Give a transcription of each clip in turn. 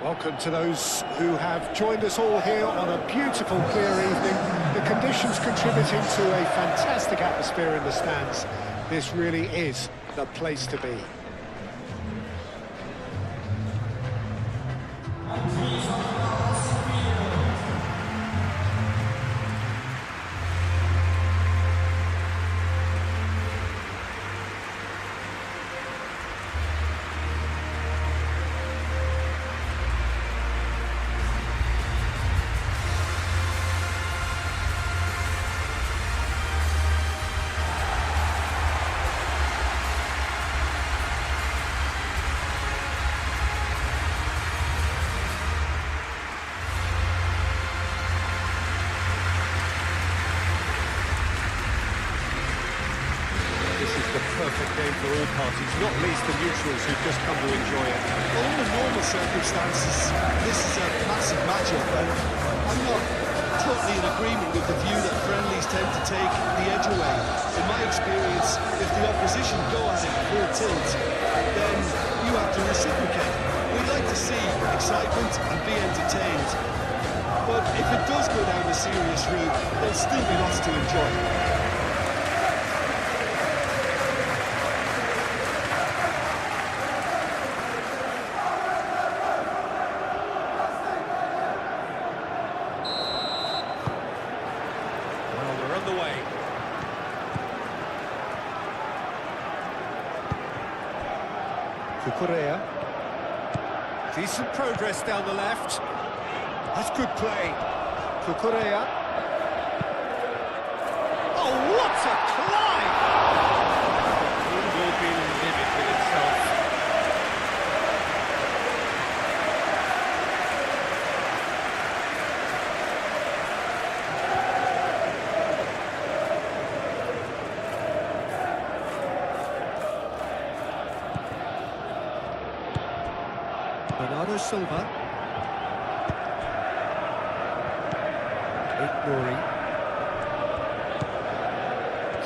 Welcome to those who have joined us all here on a beautiful, clear evening. The conditions contributing to a fantastic atmosphere in the stands. This really is the place to be. Perfect game for all parties, not least the neutrals who've just come to enjoy it. Well, under normal circumstances, this is a massive matchup, and I'm not totally in agreement with the view that friendlies tend to take the edge away. In my experience, if the opposition go at it full tilt, then you have to reciprocate. We'd like to see excitement and be entertained, but if it does go down the serious route, there'll still be lots to enjoy. Correa. Decent progress down the left. That's good play. Correa. Oh, what a climb! It will be livid with itself. Bernardo Silva. Ignoring.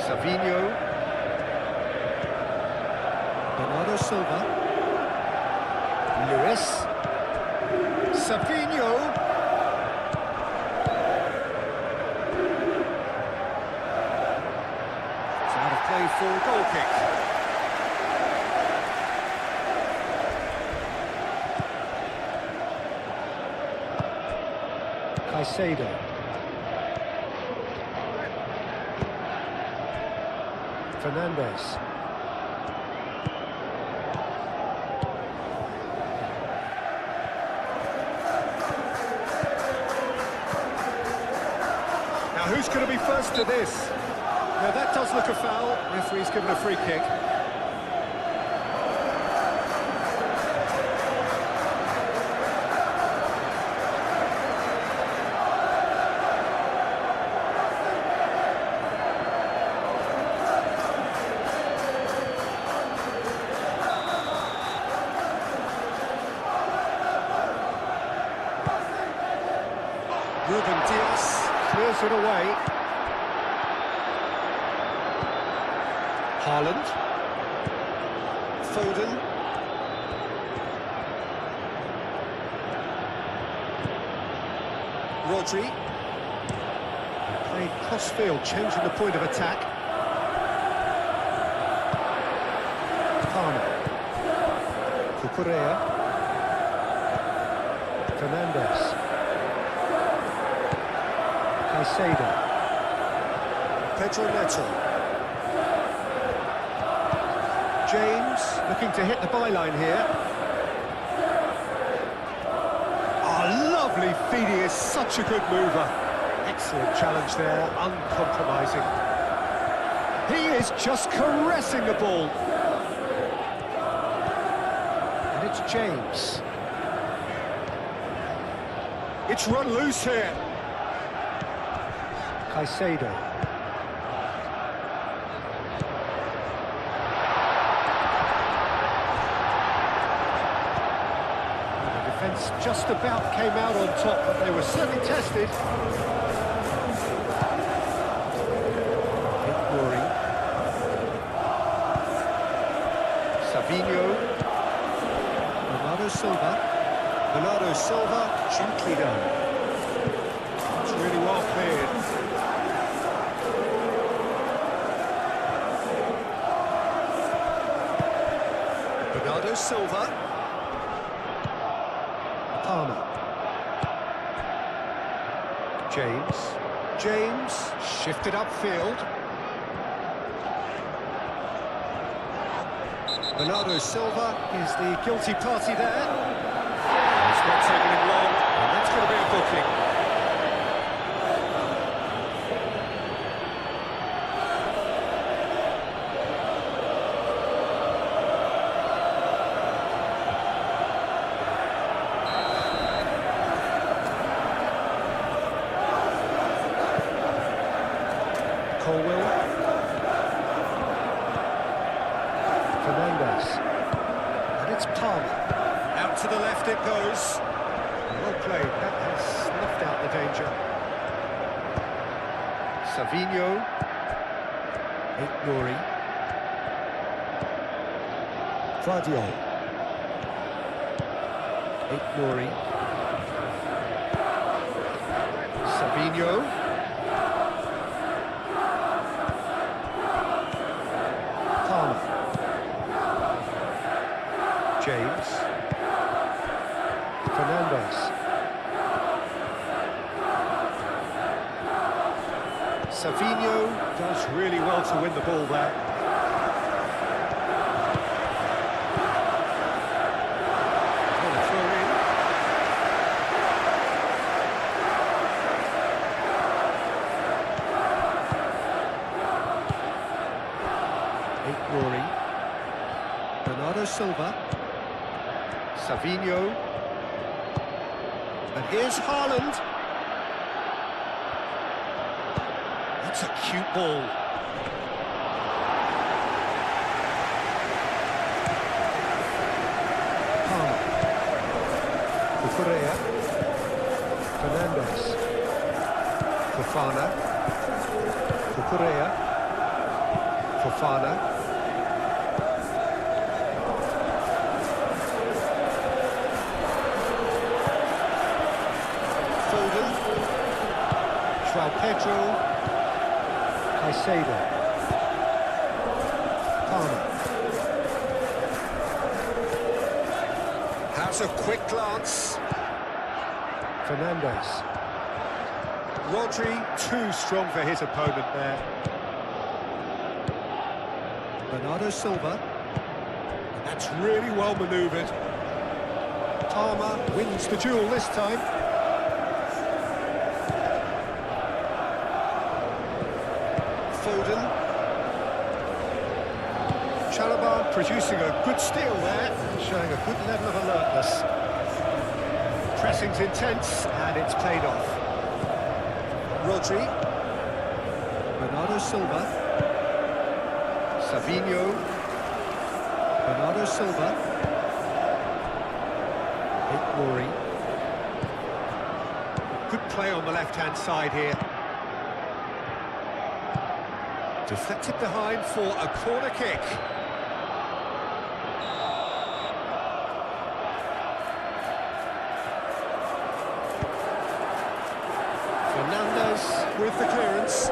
Savinho. Bernardo Silva. Lewis. Savinho. It's out of play for a goal kick. Caicedo. Fernandes. Now who's going to be first to this? Now that does look a foul. Referee's given a free kick. Ruben Dias clears it away. Haaland. Foden. Rodri. Played cross-field, changing the point of attack. Palmer. Correa. Fernandes. Caicedo. Pedro Neto. James looking to hit the byline here. Oh, lovely feed. He is such a good mover. Excellent challenge there, uncompromising. He is just caressing the ball. And it's James. It's run loose here. Caicedo. The defence just about came out on top, but they were certainly tested. Ignoring. Savinho. Bernardo Silva. Bernardo Silva, gently done. It's really well cleared. Bernardo Silva. Palmer. James shifted upfield. Bernardo Silva is the guilty party there. It's not taking him long, and that's going to be a booking. And it's Palmer. Out to the left it goes. Well played, that has snuffed out the danger. Savinho. Nuri. Claudio. Nuri. Savinho. James. Fernandez. Savinho does really well to win the ball there. Going to throw in. Nuri. Bernardo Silva. Savinho, and here's Haaland. That's a cute ball. Palmer. Correa. Fernandez. Fofana. Correa. Fofana. Pedro, Caicedo, Palmer. Has a quick glance. Fernandez. Rodri, too strong for his opponent there. Bernardo Silva. That's really well manoeuvred. Palmer wins the duel this time. Chalobah producing a good steal there, showing a good level of alertness. Pressing's intense, and it's played off. Rodri. Bernardo Silva. Savinho. Bernardo Silva. Nuri. Good play on the left-hand side here. Deflected behind for a corner kick. Fernandez with the clearance.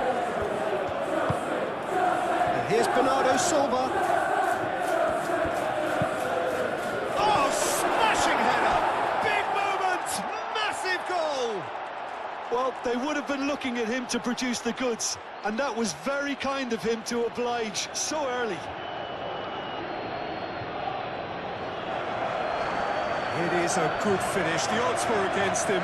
And here's Bernardo Silva. Oh, smashing header! Big moment! Massive goal! Well, they would have been looking at him to produce the goods, and that was very kind of him to oblige so early. It is a good finish. The odds were against him.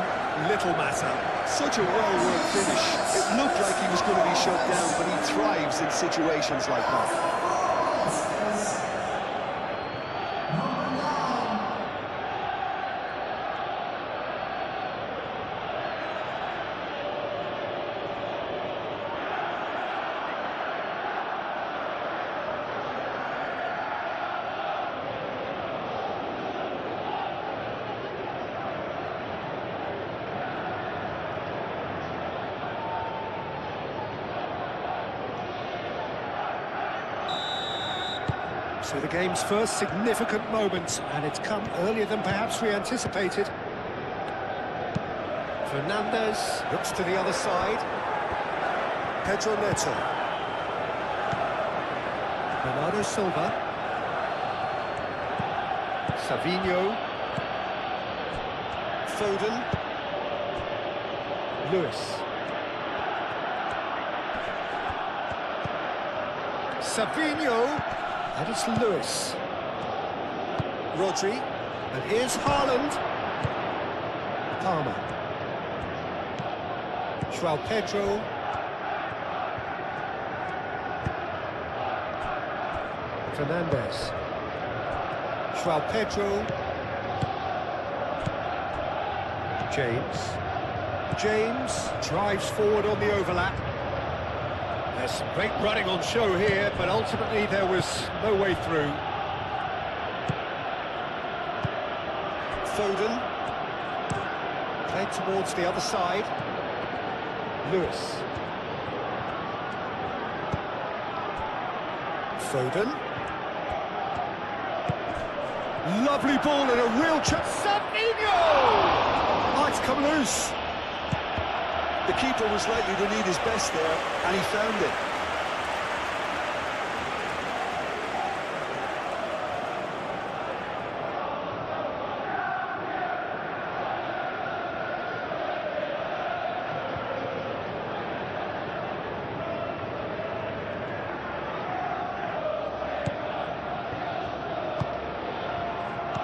Little matter. Such a well-worked finish. It looked like he was going to be shut down, but he thrives in situations like that. So the game's first significant moment, and it's come earlier than perhaps we anticipated. Fernandez looks to the other side. Pedro Neto. Bernardo Silva. Savinho. Foden. Lewis. Savinho. And it's Lewis. Rodri. And here's Haaland. Palmer. João Pedro. Fernandez. João Pedro. James drives forward on the overlap. There's some great running on show here, but ultimately there was no way through. Foden. Played towards the other side. Lewis. Foden. Lovely ball and a real chance. Savinho! Oh, it's come loose. The keeper was likely to need his best there, and he found it.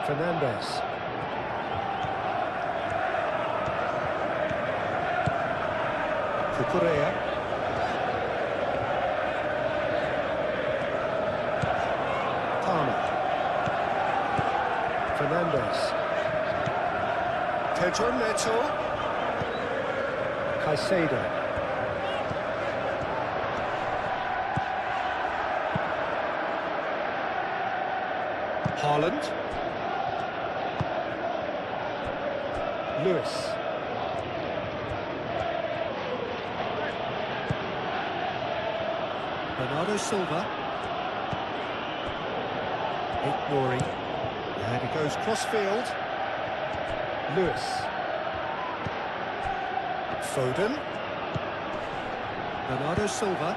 Fernandez. Cucurella. Palmer. Fernandez. Pedro Neto. Caicedo. Haaland. Lewis. Bernardo Silva. Ignoring. And he goes cross-field. Lewis. Foden. Bernardo Silva.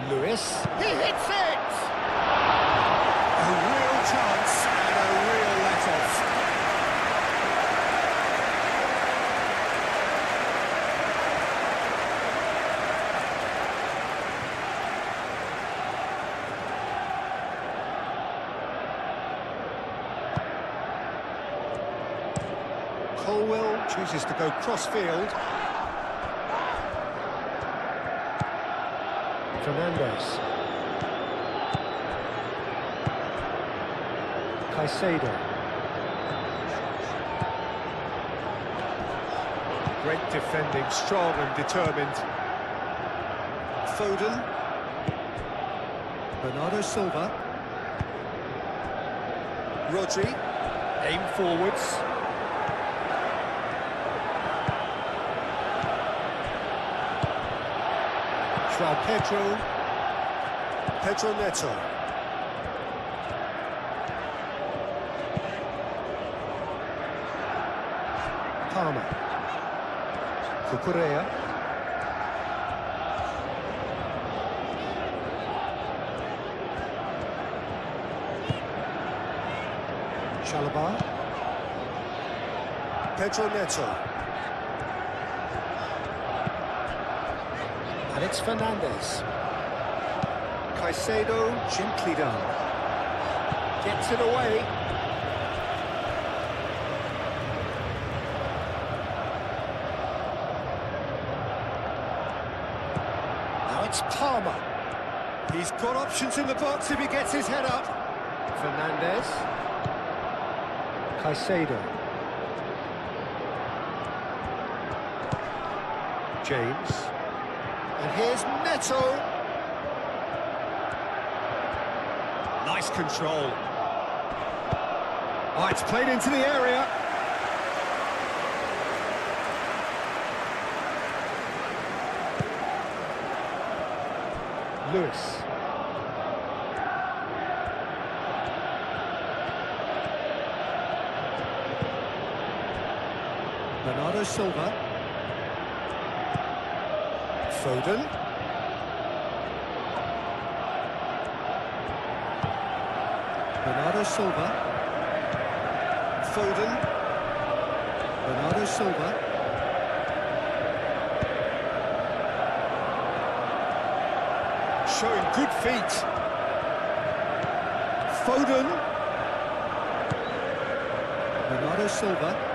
Lewis. He hits it! A real chance and a real let-off. Colwell chooses to go cross-field. Fernandez. Caicedo. Great defending, strong and determined. Foden. Bernardo Silva. Rodri. Aim forwards. João Pedro. Pedro Neto. Palmer. Cucurella. Chalobah. Pedro Neto. And it's Fernandez. Caicedo, gently done. Gets it away. Now it's Palmer. He's got options in the box if he gets his head up. Fernandez. Caicedo. James. And here's Neto. Nice control. Oh, it's played into the area. Lewis. Bernardo Silva. Foden. Bernardo Silva. Foden. Bernardo Silva. Showing good feet. Foden. Bernardo Silva.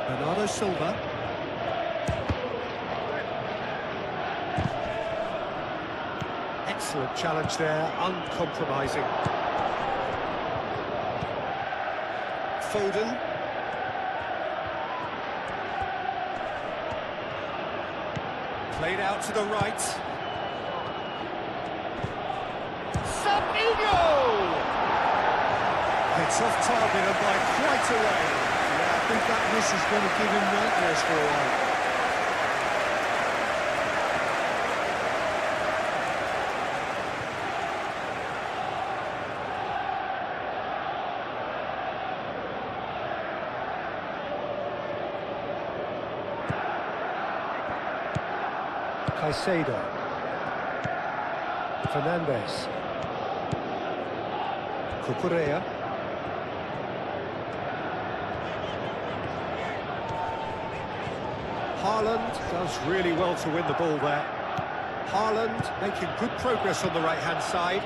Bernardo Silva. Excellent challenge there, uncompromising. Foden. Played out to the right. Sabinho! It's off target and by quite a way. Yeah, I think that miss is going to give him nightmares for a while. Caicedo. Fernandes. Cucurella. Haaland does really well to win the ball there. Haaland making good progress on the right-hand side.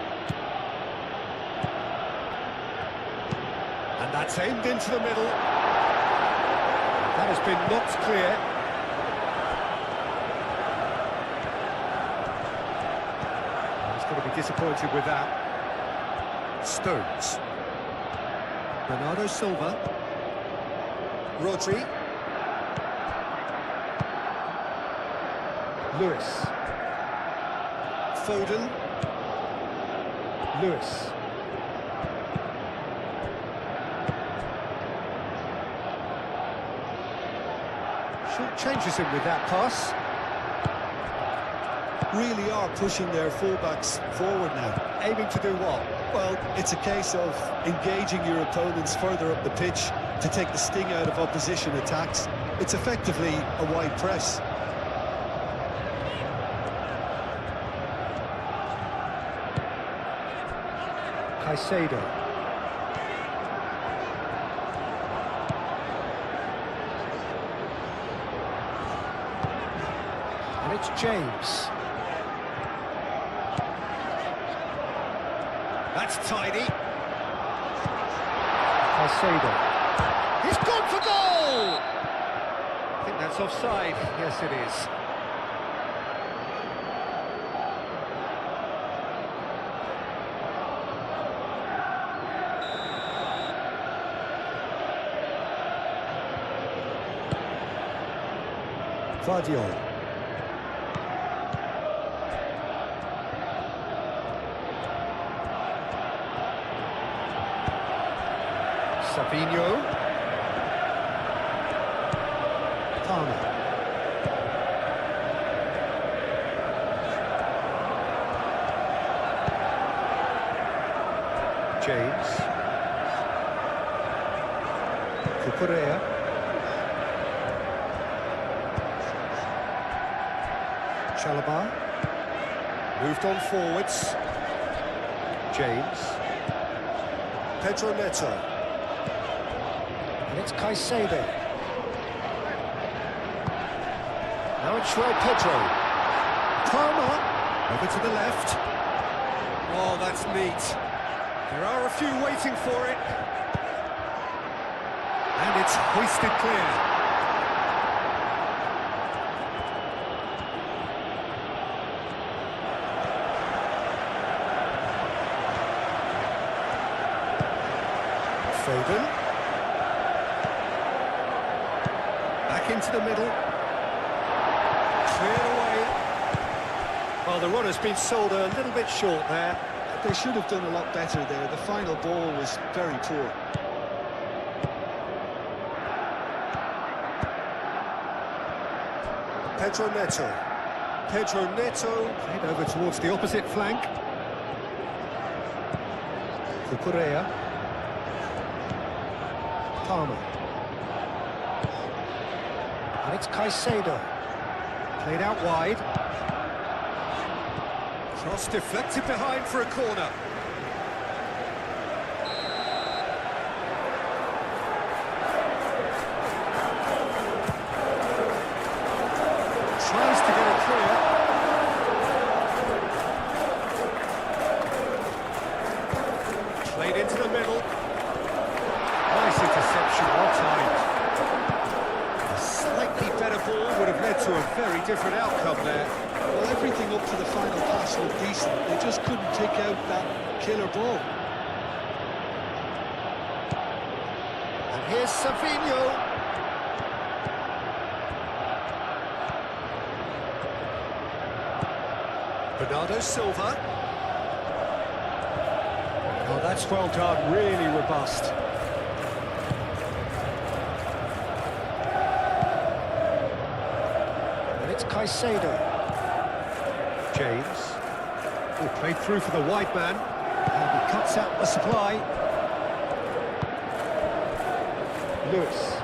And that's aimed into the middle. That has been knocked clear. He's going to be disappointed with that. Stones. Bernardo Silva. Rodri. Lewis. Foden. Lewis. Short changes him with that pass. Really are pushing their fullbacks forward now. Aiming to do what? Well, it's a case of engaging your opponents further up the pitch to take the sting out of opposition attacks. It's effectively a wide press. Caicedo. And it's James. That's tidy. Caicedo. He's gone for goal! I think that's offside. Yes, it is. Vardiol. Sabinho. Palmer. James. Cucurella. Chalobah. Moved on forwards. James. Pedro Neto. And it's Caicedo. Now it's João Pedro. Palmer. Over to the left. Oh, that's neat. There are a few waiting for it. And it's hoisted clear. Foden. Back into the middle. Cleared away. Well, the run has been sold a little bit short there. They should have done a lot better there. The final ball was very poor. Pedro Neto. Pedro Neto. Played over towards the opposite flank. Cucurella. Palmer. And it's Caicedo. Played out wide. Cross deflected behind for a corner. Tries to get it clear. Played into the middle. Nice interception, well timed. A slightly better ball would have led to a very different outcome there. Well, everything up to the final pass looked decent. They just couldn't take out that killer ball. And here's Savinho. Bernardo Silva. Oh, that's well done, really robust. And it's Caicedo. James. Oh, played through for the wide man. And he cuts out the supply. Lewis.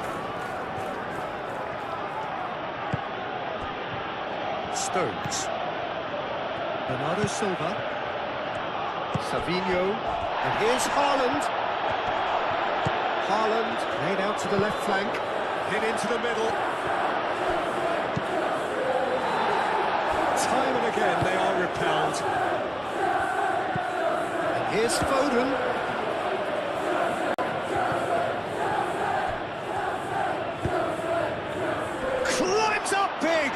Stones. Bernardo Silva. Savinho. And here's Haaland. Haaland made out to the left flank. Hit into the middle. Time and again they are repelled. And here's Foden. Climbs up big!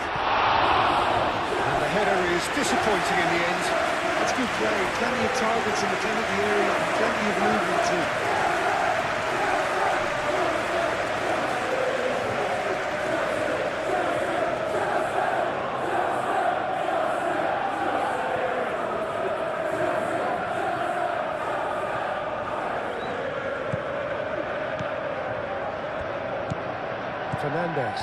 And the header is disappointing in the end. It's good play. Plenty of targets in the penalty area and plenty of movement too. Fernandez.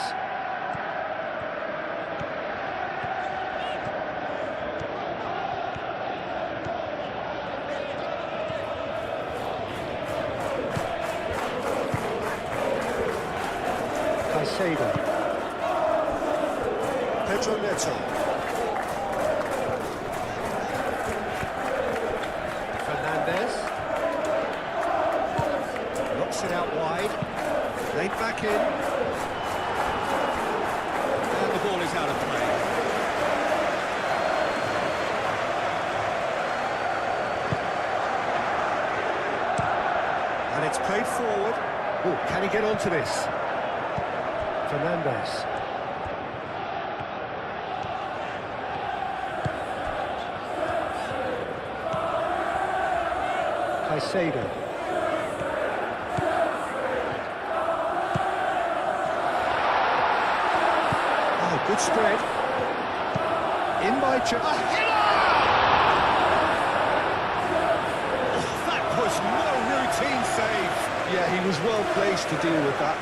Caicedo. Pedro Neto. Fernandez. Knocks it out wide. Played back in. And the ball is out of play. And it's played forward. Oh, can he get onto this? Fernandez. Caicedo. Oh, good spread. In by a header! Oh, that was no routine save. Yeah, he was well placed to deal with that.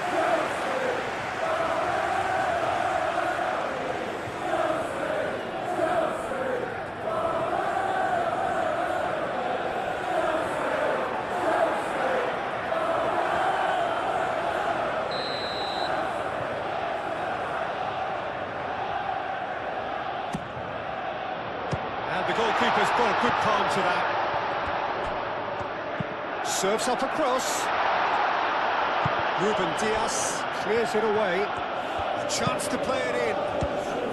And the goalkeeper's got a good palm to that. Serves up across. Ruben Dias clears it away. A chance to play it in.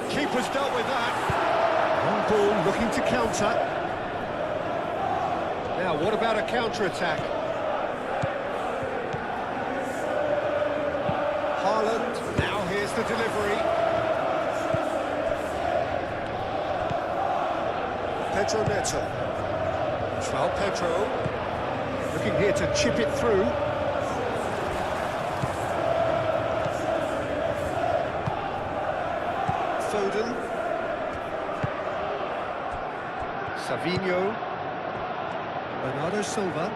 Keeper's dealt with that. One ball looking to counter. Now, what about a counter-attack? Haaland. Now here's the delivery. Pedro Neto. João Pedro. Looking here to chip it through. Foden. Savinho. Bernardo Silva.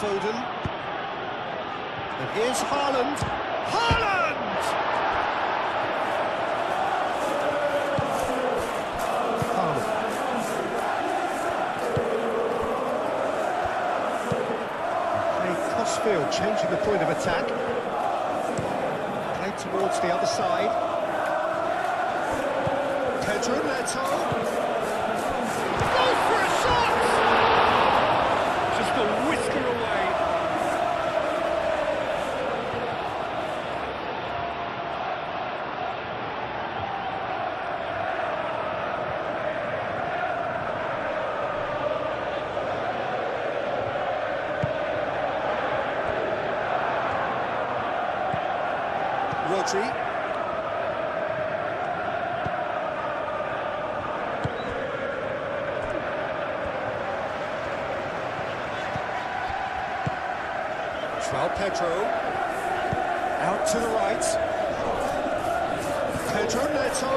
Foden. And here's Haaland. Haaland! changing the point of attack. Played towards the other side. Pedro Neto. Goes for a shot! Just a whisker away. Rodri. Pedro, out to the right. Pedro Neto.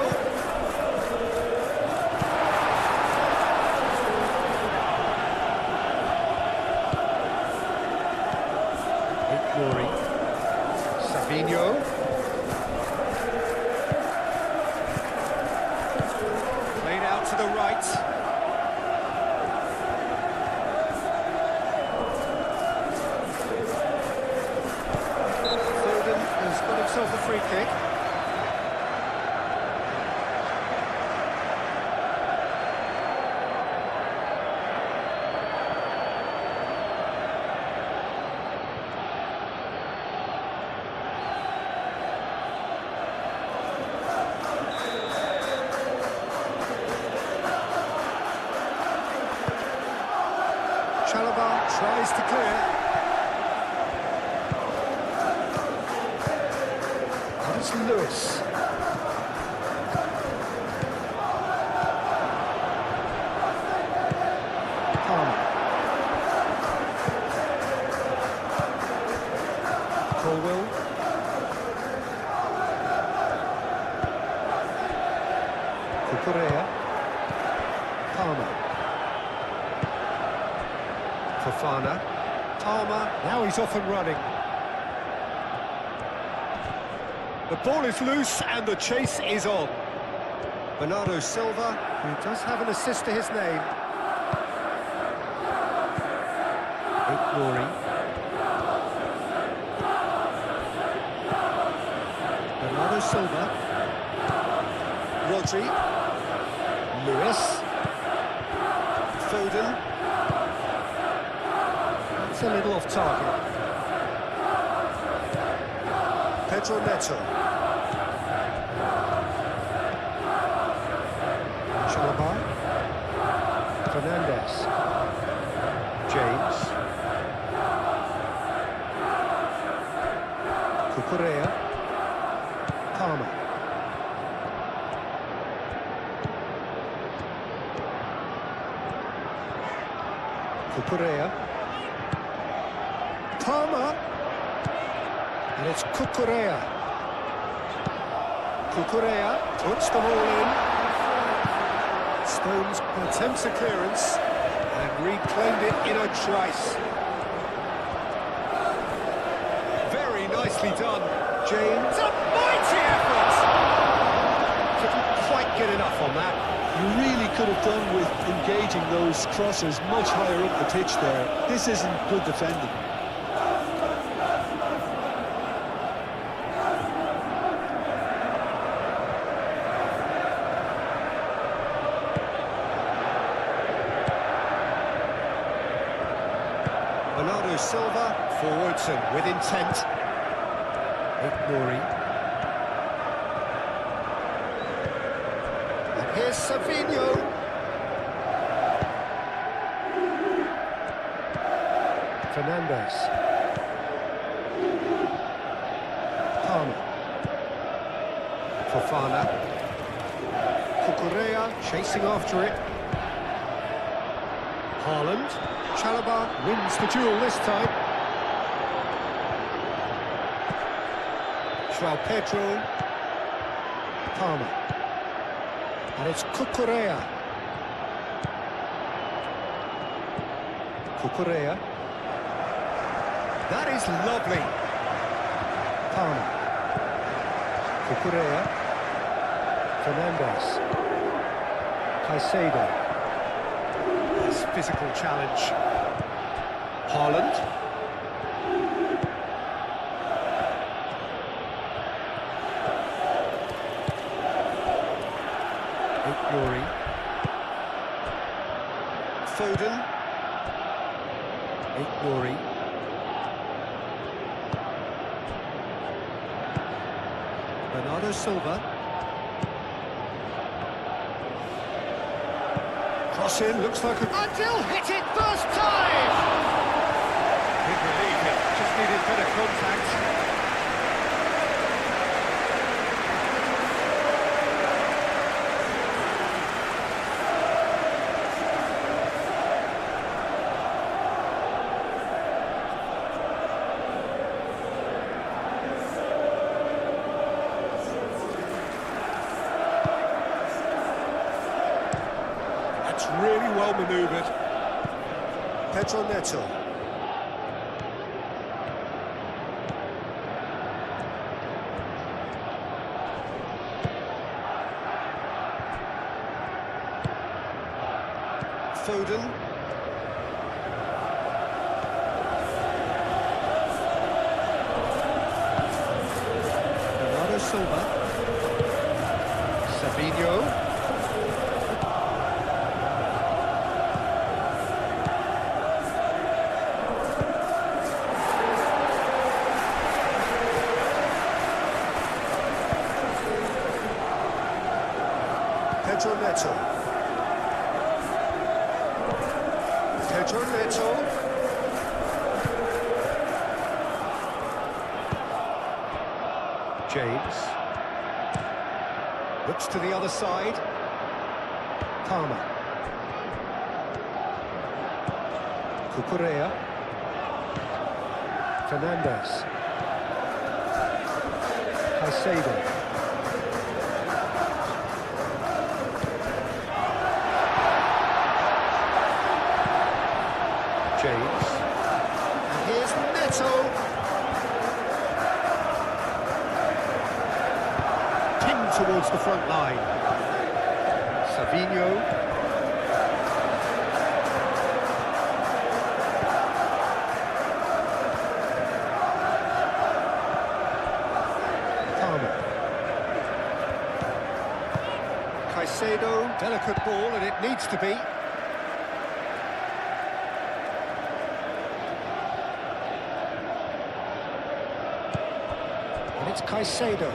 Glory. Savinho. Played out to the right. Himself a free kick. Chalobah tries to clear. Lewis. Palmer. Colwell. Cucurella. Palmer. Fofana. Palmer. Now he's off and running. The ball is loose and the chase is on. Bernardo Silva, who does have an assist to his name. Glory. Bernardo Silva. Rodri. Lewis. Foden. That's a little off target. Pedro Neto. Chalobah. Fernandez. James. Cucurella. Palmer. Cucurella. Palmer. And it's Cucurella. Cucurella puts the ball in. Stones attempts a clearance and reclaimed it in a trice. Very nicely done, James. A mighty effort! Couldn't quite get enough on that. You really could have done with engaging those crossers much higher up the pitch there. This isn't good defending. Bernardo Silva, forwards and with intent. Glory. And here's Savinho. Fernandez. Palmer. Fofana. Cucurella chasing after it. Haaland. Chalobah wins the duel this time. João Pedro. Palmer. And it's Cucurella. Cucurella. That is lovely. Palmer. Cucurella. Fernandez. Caicedo. Nice physical challenge. Haaland. Yuri. Foden. Yuri. Bernardo Silva. Cross in, looks like a... Until hit it first time! Big relief here, just needed better contact. That's really well manoeuvred. Pedro Neto. Foden. Bernardo Silva. Sabinho. Pedro Neto. Pedro Neto. James. Looks to the other side. Palmer. Cucurella. Fernandez. Caicedo. James. And here's Neto. Ping towards the front line. Savinho. Palmer. Caicedo. Delicate ball, and it needs to be. It's Caicedo.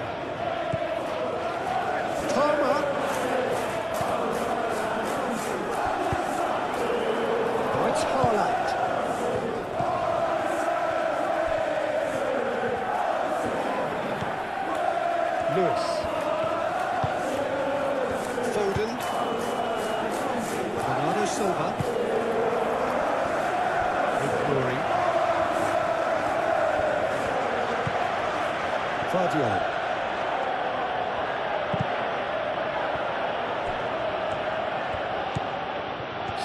Palmer. Oh, it's Haaland. Lewis. Foden. Bernardo Silva. Yuri. Vardio.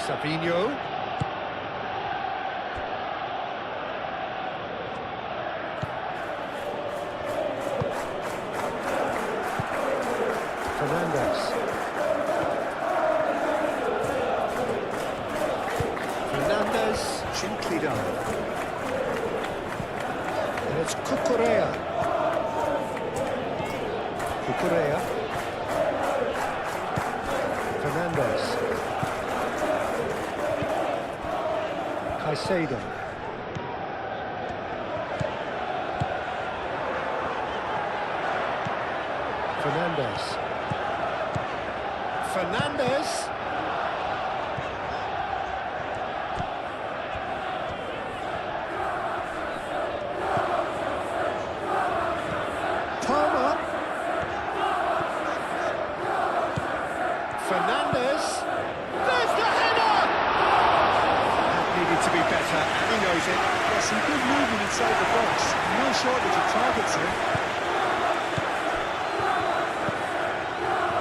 Savinho. Fernandez. Fernandez, gently done. And it's Cucurella. Cucurella. Fernandez. Caicedo. Fernandez. Fernandez. Palmer. Fernandez. There's the header! That needed to be better, and he knows it. Yeah, some good movement inside the box. No shortage of targets here.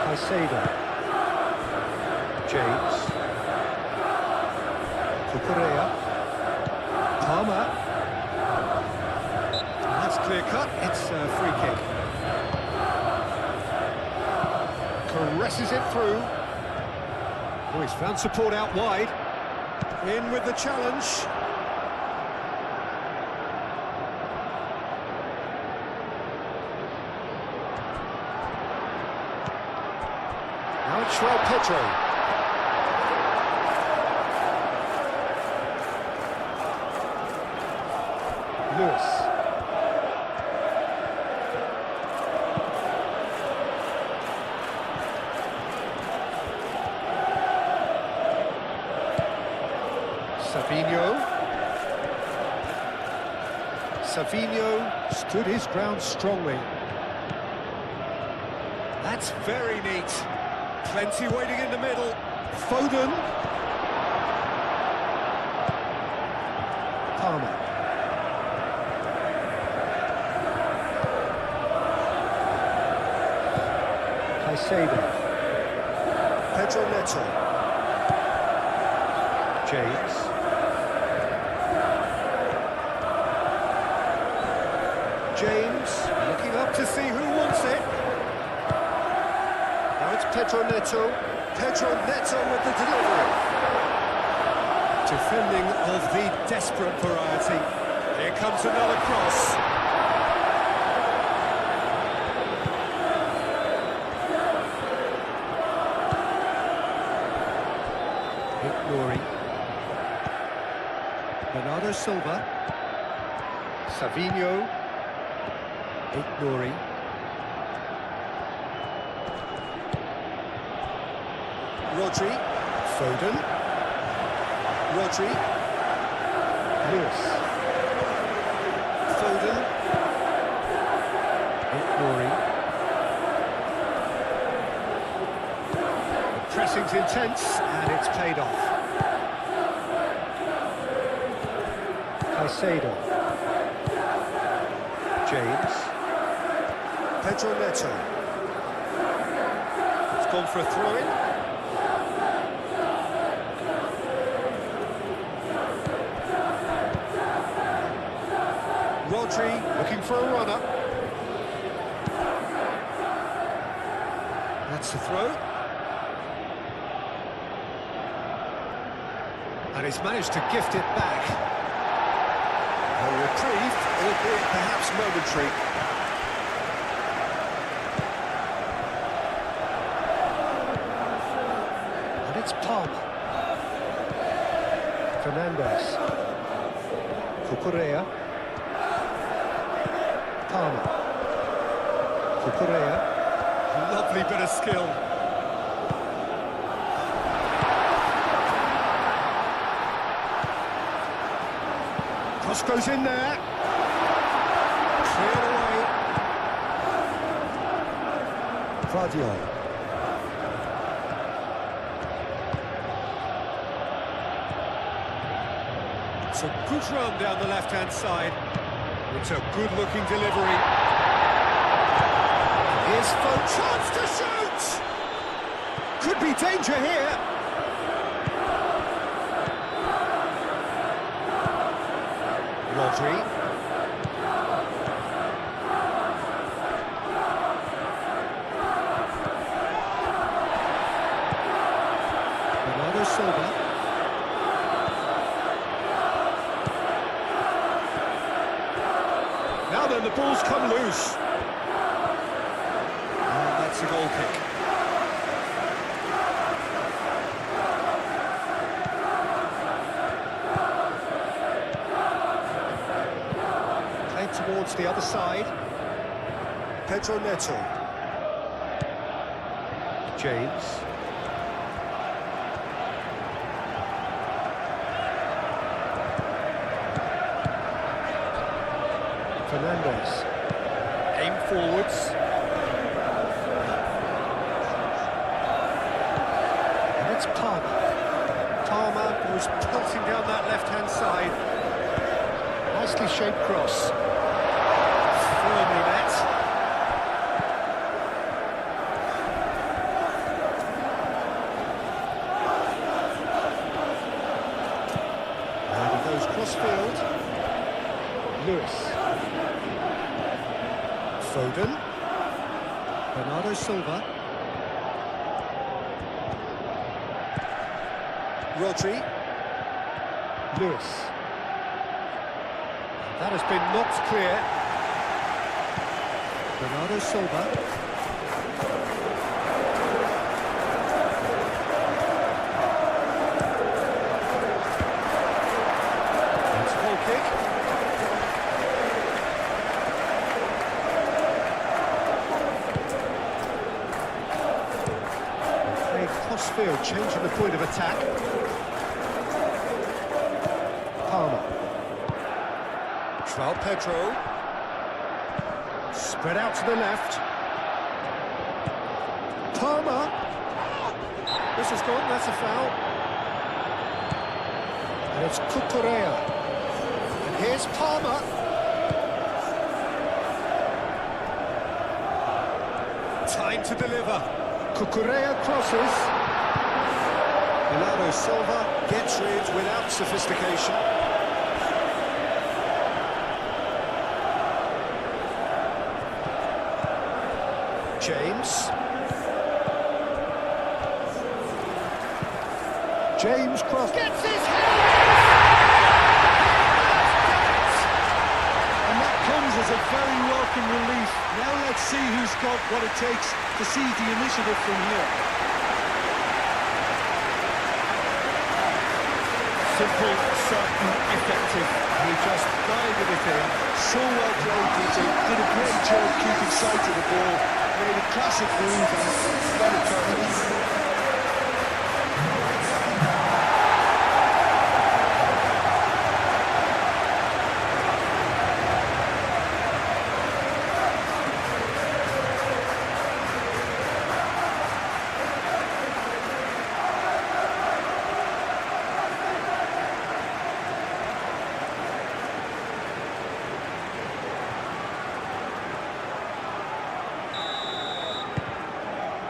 Caicedo. James. Cucurella. Palmer. And that's clear cut. It's a free kick. Caresses it through. Oh, he's found support out wide. In with the challenge. Now it's João Pedro. Lewis. Savinho stood his ground strongly. That's very neat. Plenty waiting in the middle. Foden. Palmer. Caicedo. Pedro Neto. James. James looking up to see who wants it. Now it's Pedro Neto. Pedro Neto with the delivery. Defending of the desperate variety. Here comes another cross. Nori. Bernardo Silva. Savinho. Nori. Rodri. Foden. Rodri. Lewis. Foden. Nori. The pressing's intense and it's paid off. Caicedo. James. Pedro Neto. It's gone for a throw-in. Rodri looking for a runner. That's the throw. And he's managed to gift it back. A reprieve, albeit perhaps momentary. And it's Palmer. Fernandes. Cucurella. Palmer. Cucurella. Lovely bit of skill. Cross goes in there. Cleared away. Claudio. It's a good run down the left-hand side. It's a good-looking delivery. Here's Foden. Chance to shoot! Could be danger here. Rodri. Bernardo Silva. Now then, the ball's come loose. And that's a goal kick. Played towards the other side. Pedro Neto. James. Fernandes. Aim forwards. And it's Palmer. Palmer was pelting down that left-hand side. Nicely shaped cross. Firmly met. And he goes cross-field. Lewis. Foden. Bernardo Silva. Rodri. Lewis. That has been knocked clear. Bernardo Silva. field, changing the point of attack. Palmer. João Pedro. Spread out to the left. Palmer. This has gone, that's a foul. And it's Cucurella. And here's Palmer. Time to deliver. Cucurella crosses. Bernardo Silva gets rid without sophistication. James cross gets his head! And that comes as a very welcome relief. Now let's see who's got what it takes to seize the initiative from here. Simple, certain, effective. He just guided it in. So well played, Peter. Did a great job keeping sight of the ball. Made a classic move and got it turned.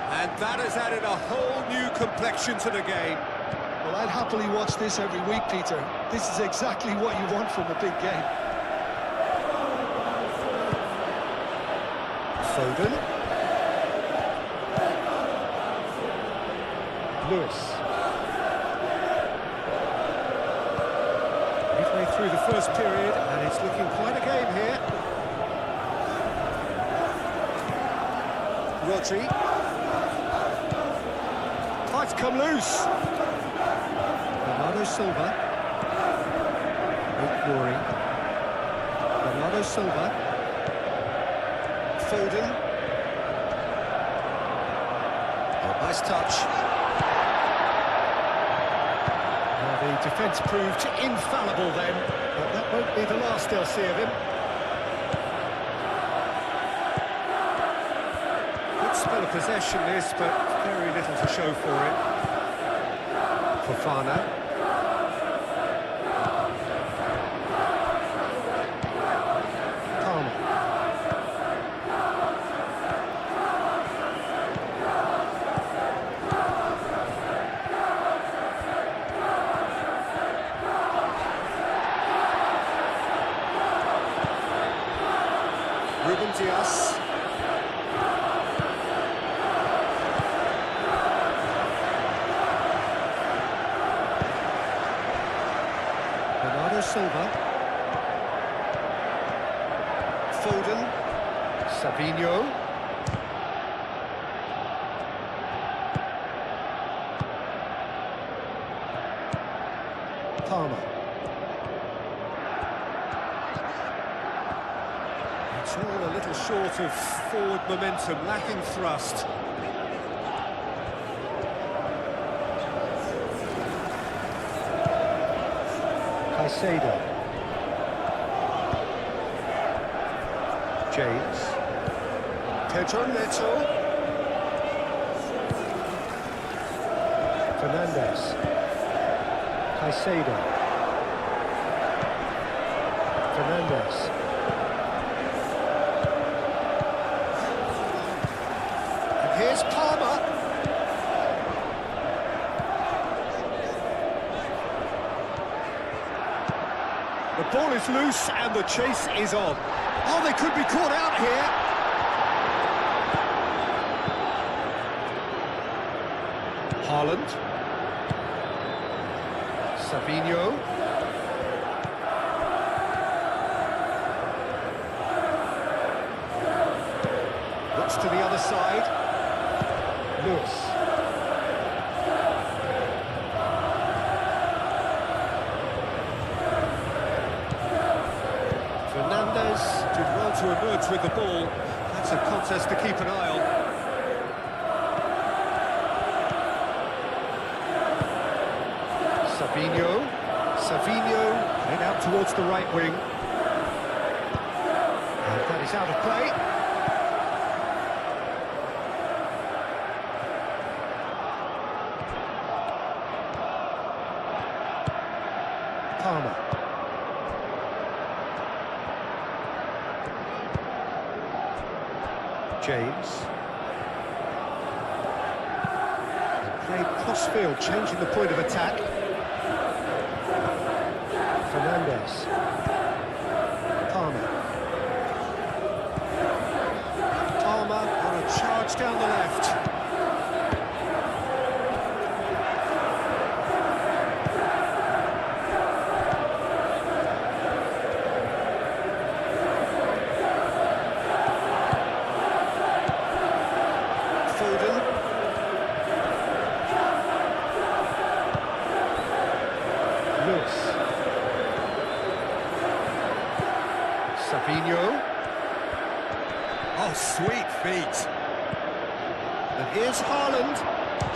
And that has added a whole new complexion to the game. Well, I'd happily watch this every week, Peter. This is exactly what you want from a big game. Foden. Lewis. Midway through the first period, and it's looking quite a game here. Rodri. It's come loose. Bernardo Silva. Great glory. Bernardo Silva. Foden. Oh, nice touch. Well, the defence proved infallible then, but that won't be the last they'll see of him. Good spell of possession this, but very little to show for it. Fofana. Palmer. Ruben Dias. Bernardo Silva. Foden. Savinho. Palmer. It's all a little short of forward momentum, lacking thrust. Caicedo. James. Pedro Neto. Fernandes. Caicedo. Fernandes. And here's Palmer. The ball is loose and the chase is on. Oh, they could be caught out here. Haaland. Savinho. Looks to the other side. Lewis. Fernandes did well to emerge with the ball. That's a contest to keep an eye on. Savinho, head out towards the right wing. And that is out of play. Palmer. James. And played cross-field, changing the point of attack. Fernandez. Palmer. Palmer on a charge down the left. Foden. Lewis. Savinho. Oh, sweet feet. And here's Haaland.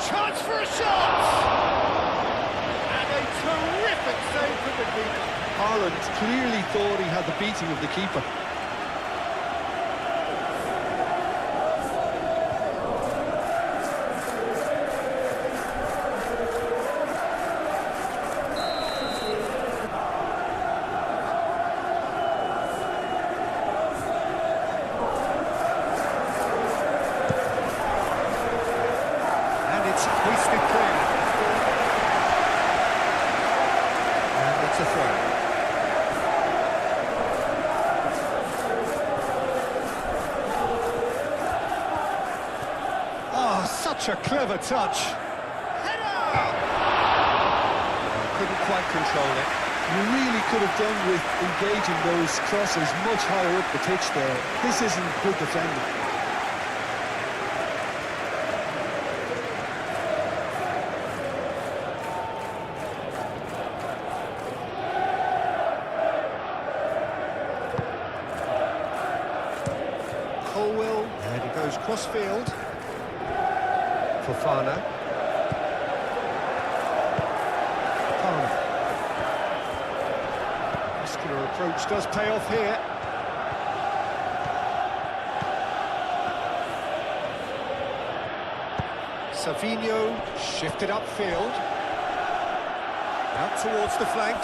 Chance for a shot! And a terrific save from the keeper. Haaland clearly thought he had the beating of the keeper. Hoisted clear. And it's a throw. Oh, such a clever touch. Header! Couldn't quite control it. You really could have done with engaging those crosses much higher up the pitch there. This isn't good defending. And he goes cross-field. Fofana. Palmer. Muscular approach does pay off here. Savinho shifted upfield. Out towards the flank.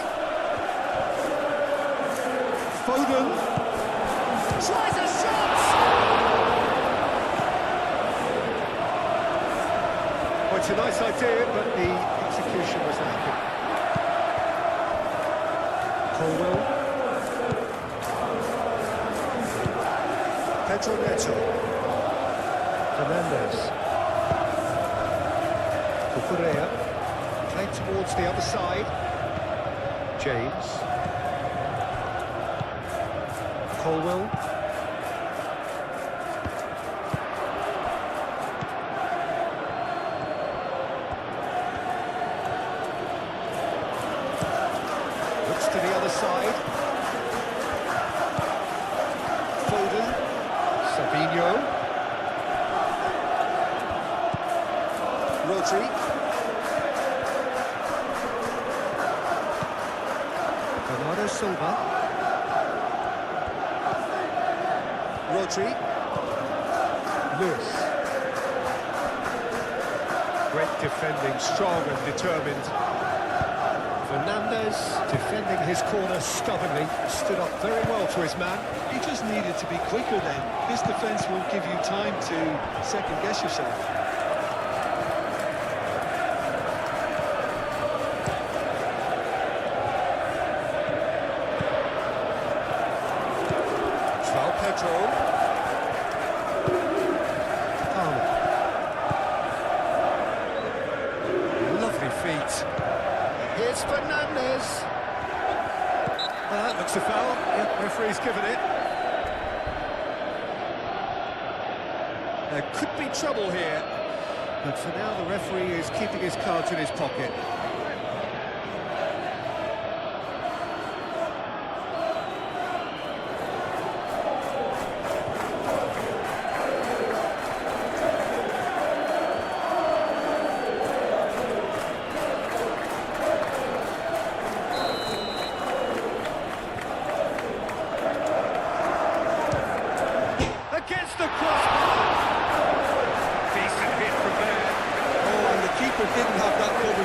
Foden. Tries a shot! Well, it's a nice idea, but the execution was lacking. Colwell. Pedro Neto. Fernandez. Cucurella. Played towards the other side. James. Colwell. Looks to the other side. Foden. Savinho. Rodri. Bernardo Silva. Rodri. Lewis. Great defending, strong and determined. Fernandez defending his corner stubbornly, stood up very well to his man. He just needed to be quicker then. This defence won't give you time to second-guess yourself. Pedro. Palmer. Lovely feet. Here's Fernandez. Well, that looks a foul. Yep, referee's given it. There could be trouble here, but for now the referee is keeping his cards in his pocket.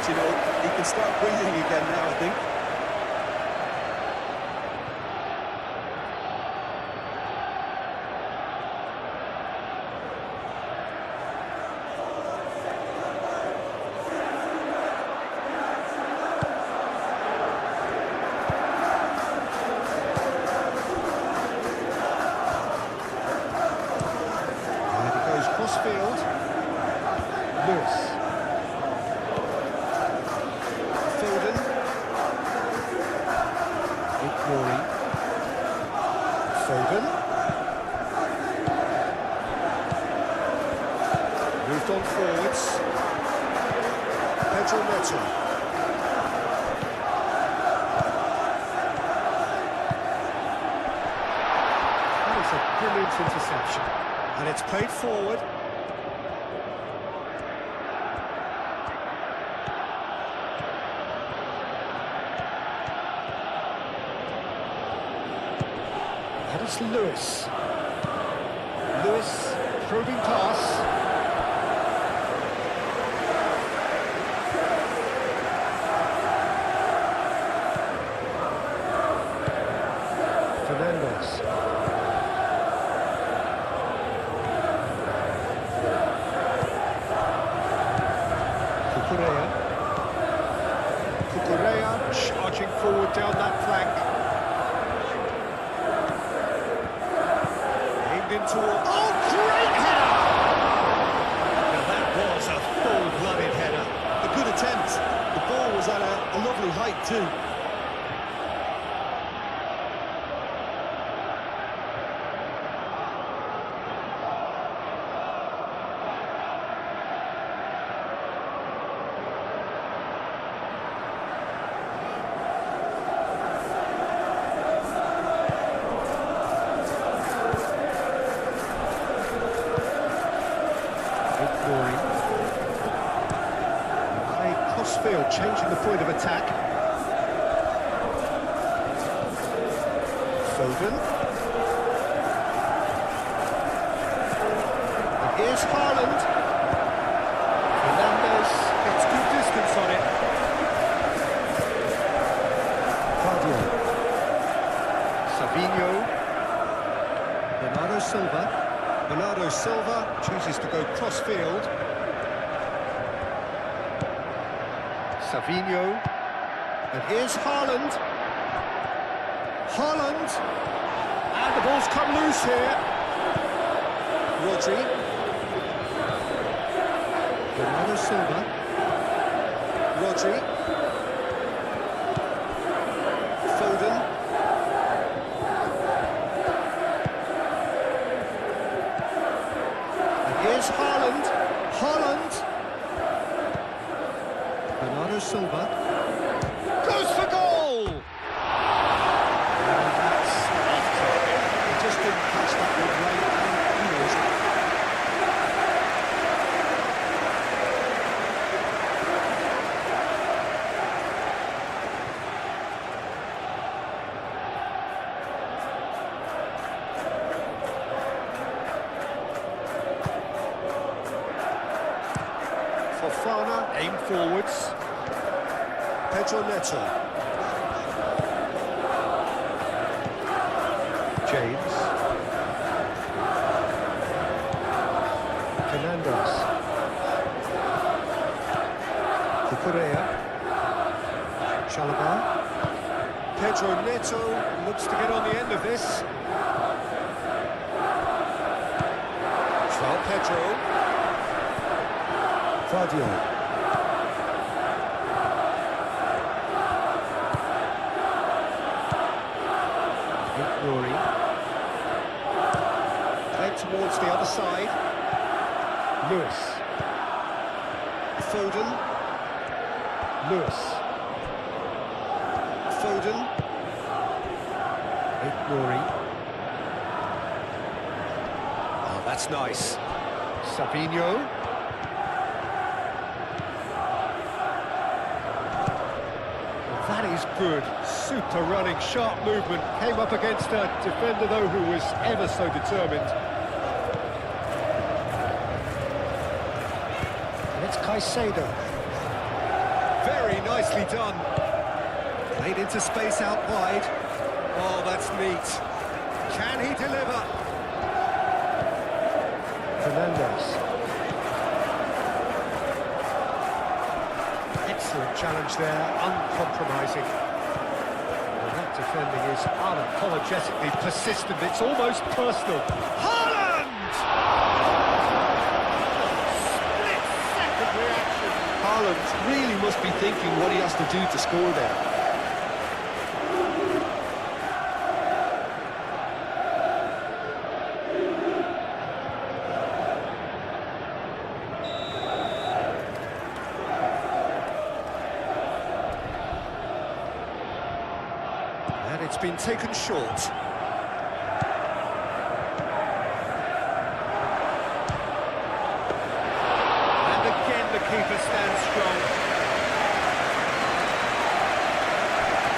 point, you know. He can start breathing again now, I think. Crossfield. Lewis. Foden. Rory. Foden. Moved on forwards. Pedro Neto. That is a brilliant interception. And it's played forward. That is Lewis. Lewis, probing pass. Fernandez. Cucurella charging forward down that flank. Aimed in towards... Oh, great header! Now that was a full-blooded header. A good attempt. The ball was at a lovely height too. Crossfield changing the point of attack. Foden. And here's Haaland. Fernandez gets good distance on it. Guardiola. Savinho. Bernardo Silva. Bernardo Silva chooses to go cross-field. Savinho, and here's Haaland. Haaland, and the ball's come loose here. Rodri. Bernardo Silva. Rodri. Foden. And here's Haaland. Haaland. Bernardo Silva goes for goal! And that's off target. He just didn't catch that one right, and he knows it. Fofana aimed forwards. Pedro Neto. James. Fernandez. Cucurella. Chalobah. Pedro Neto looks to get on the end of this. João Pedro. Guardiola. Rory. Played towards the other side. Lewis. Foden. Lewis. Foden. Rory. Oh, that's nice. Savinho. That is good. Super running, sharp movement. Came up against a defender, though, who was ever so determined. And it's Caicedo. Very nicely done. Played into space out wide. Oh, that's neat. Can he deliver? Fernandez. Excellent challenge there, uncompromising. And that defending is unapologetically persistent, it's almost personal. Haaland! Split-second reaction. Haaland really must be thinking what he has to do to score there. And it's been taken short. And again the keeper stands strong.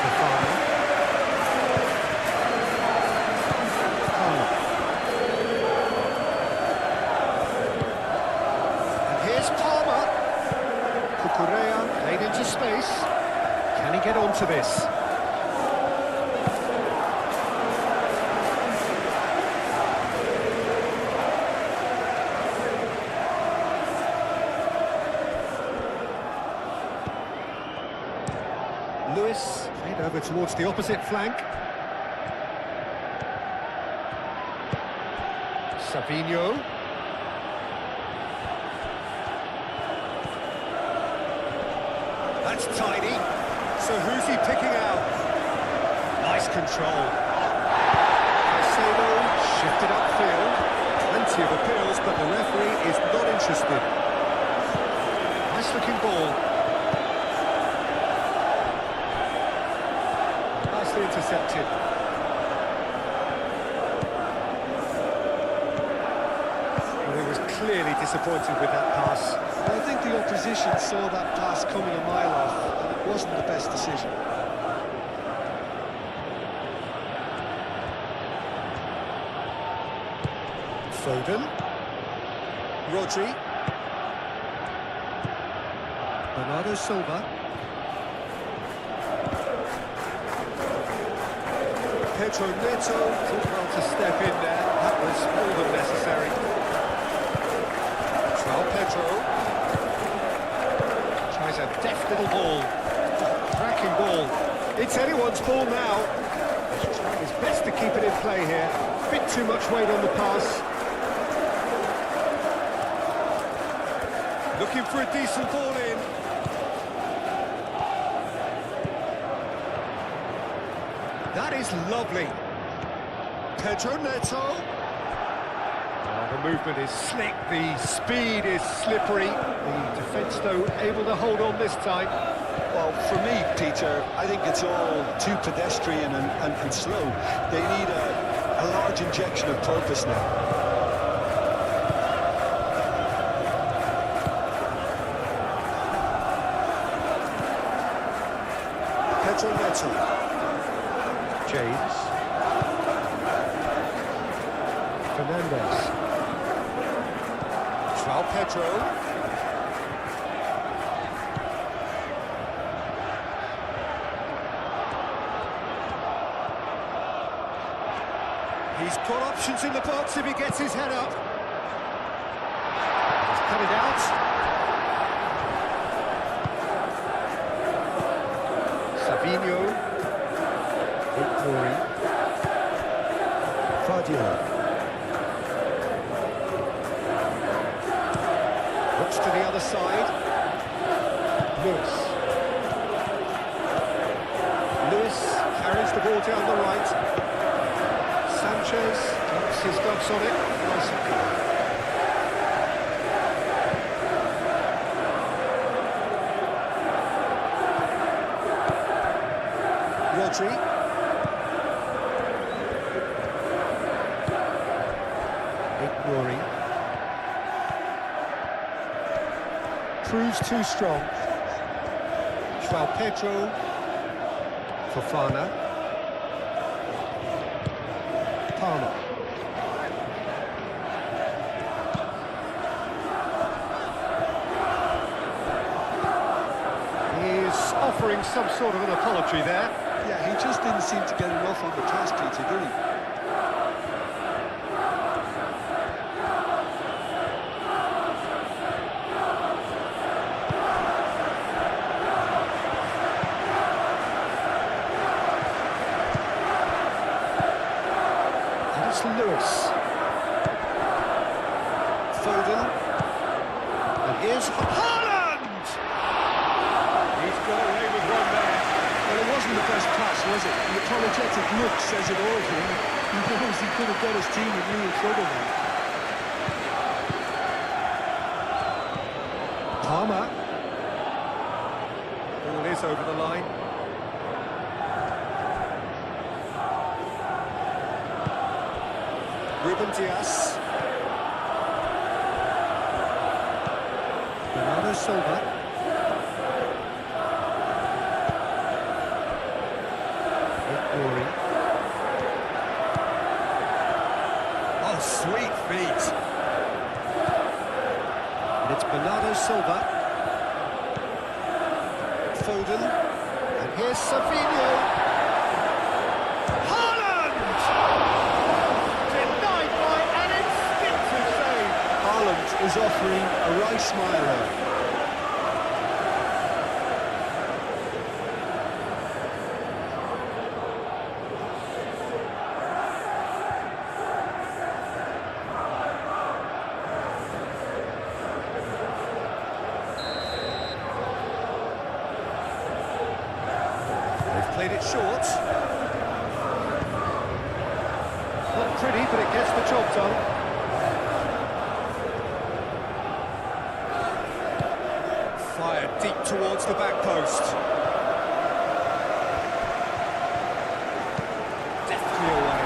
Fofana. Palmer. And here's Palmer. Cucurella laid into space. Can he get onto this? Lewis, played over towards the opposite flank. Savinho. That's tidy. So who's he picking out? Nice control. Caicedo shifted upfield. Plenty of appeals, but the referee is not interested. Nice looking ball. Intercepted. Well, he was clearly disappointed with that pass. I think the opposition saw that pass coming a mile off, and it wasn't the best decision. Foden. Rodri. Bernardo Silva. Pedro Neto did well to step in there. That was more than necessary. João Pedro tries a deft little ball. Cracking ball. It's anyone's ball now. He's trying his best to keep it in play here. Bit too much weight on the pass. Looking for a decent ball in. That is lovely. Pedro Neto. Oh, the movement is slick, the speed is slippery. The defence, though, able to hold on this time. Well, for me, Peter, I think it's all too pedestrian and slow. They need a large injection of purpose now. Pedro Neto. James. Fernandez. João Pedro. He's got options in the box if he gets his head up. He's cut it out. Savinho. Victory. Fadio. Looks to the other side. Lewis. Lewis carries the ball down the right. Sanchez keeps his gloves on it. Nice and good. Rodri. Ignoring. Proves too strong. João Pedro. Fofana. Palmer. offering some sort of an apology there. Yeah, he just didn't seem to get enough on the task, Peter, did he? Lewis. Foden. And here's Haaland! He's got away with one there. Well, it wasn't the best pass, was it? The apologetic look says it all for him. He knows he could have got his team in real trouble now. Palmer. Ball is over the line. Ruben Dias. Bernardo Silva. Rory. Oh, sweet feet. And it's Bernardo Silva. Foden. And here's Savinho. Is offering a right smile there. They've played it short. Not pretty, but it gets the job done. Fired deep towards the back post. Deftly away.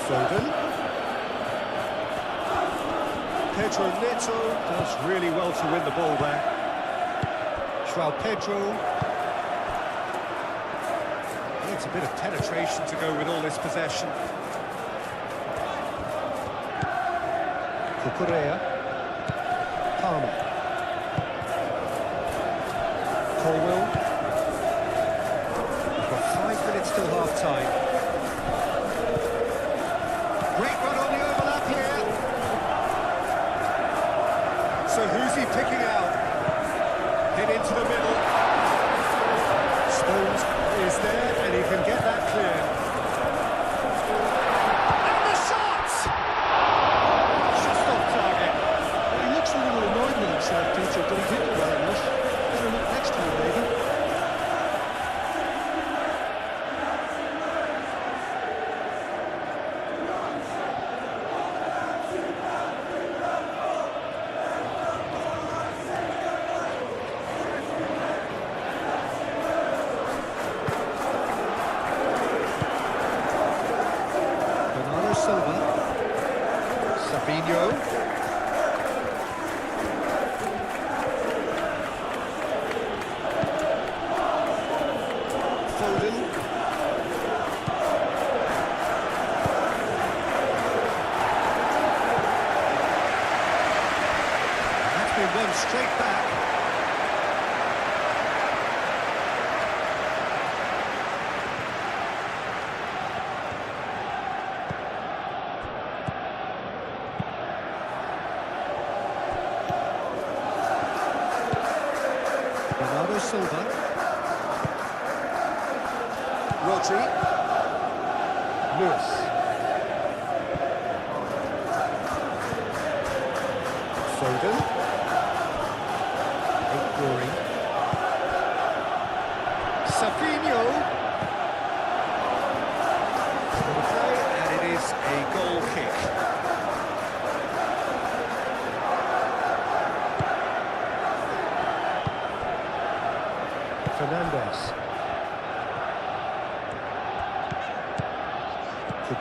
Foden. Pedro Neto Does really well to win the ball there. João Pedro. Needs a bit of penetration to go with all this possession. Correa. Palmer. Colwell. We've got 5 minutes till half-time. Great run on the overlap here. So who's he picking out? Hit into the middle. Stones is there, and he can get that clear. Peter, but he did it well enough. Better look next time, maybe. Bernardo Silva. Savinho. One straight back. Bernardo Silva. Rodri. Lewis. Foden. Rory. Savinho. Play, and it is a goal kick. Fernandes.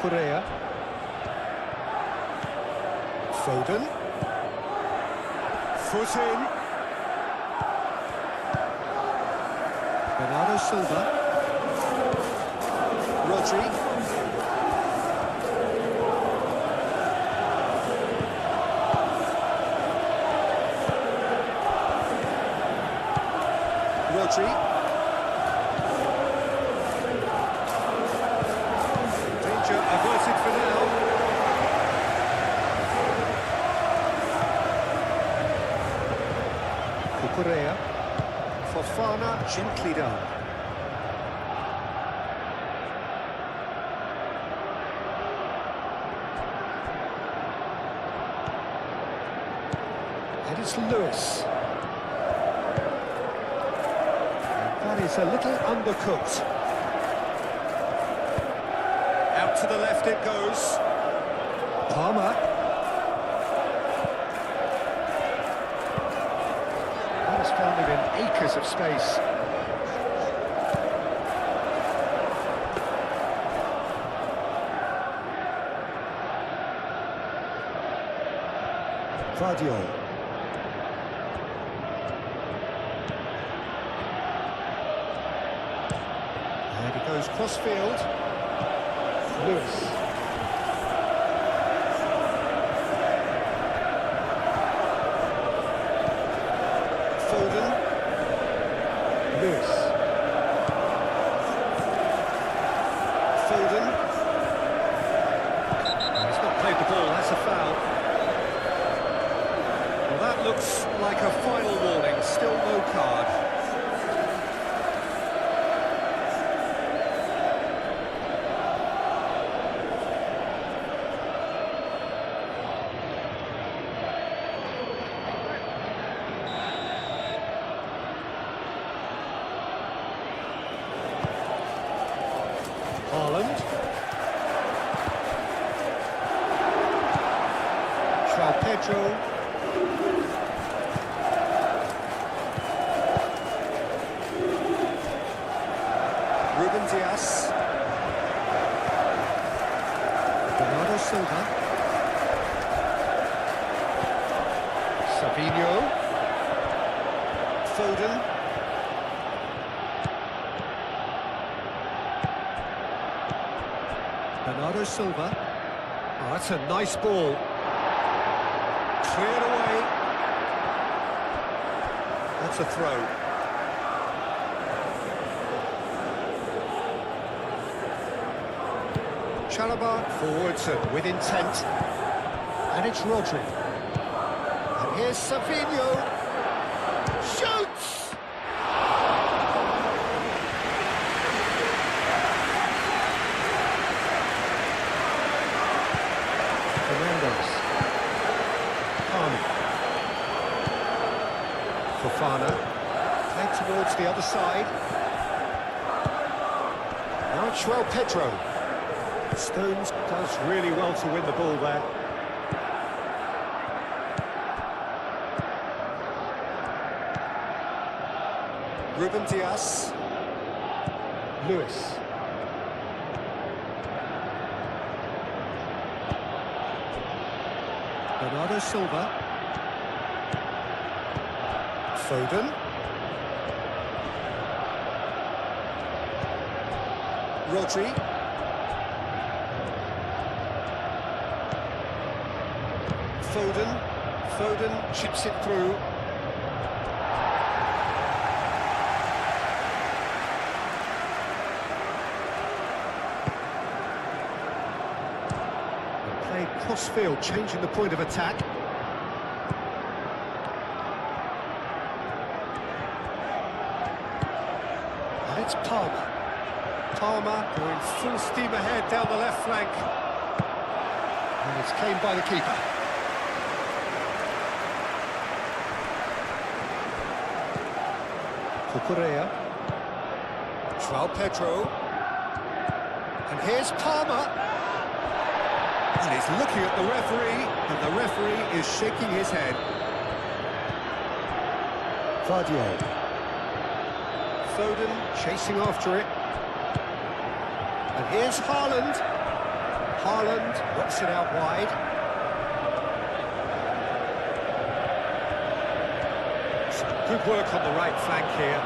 Correa. Foden. Foot in. Bernardo Silva. Rodri. Rodri. Danger averted for now. Cucurella. Fofana gently down. And it's Lewis. That is a little undercooked. Out to the left it goes. Palmer. That has found him in acres of space. Vardiol. And he goes cross-field. Lewis. Foden. Lewis. Foden. He's not played the ball, that's a foul. Well, that looks like a final warning, still no card. Haaland. Pedro. Ruben Dias. Bernardo Silva. Savinho. Foden. Bernardo Silva. Oh, that's a nice ball. Cleared away. That's a throw. Chalobah forwards and with intent. And it's Rodri. And here's Savinho. Shoots! Fofana, head towards the other side. Now it's Pedro. Stones does really well to win the ball there. Ruben Dias. Lewis. Bernardo Silva. Foden. Rodri. Foden chips it through. Played cross-field, changing the point of attack. It's Palmer. Palmer going full steam ahead down the left flank. And it's claimed by the keeper. Cucurella. Pedro. And here's Palmer. And he's looking at the referee, and the referee is shaking his head. Vardiol. Foden chasing after it. And here's Haaland. Haaland knocks it out wide. Some good work on the right flank here.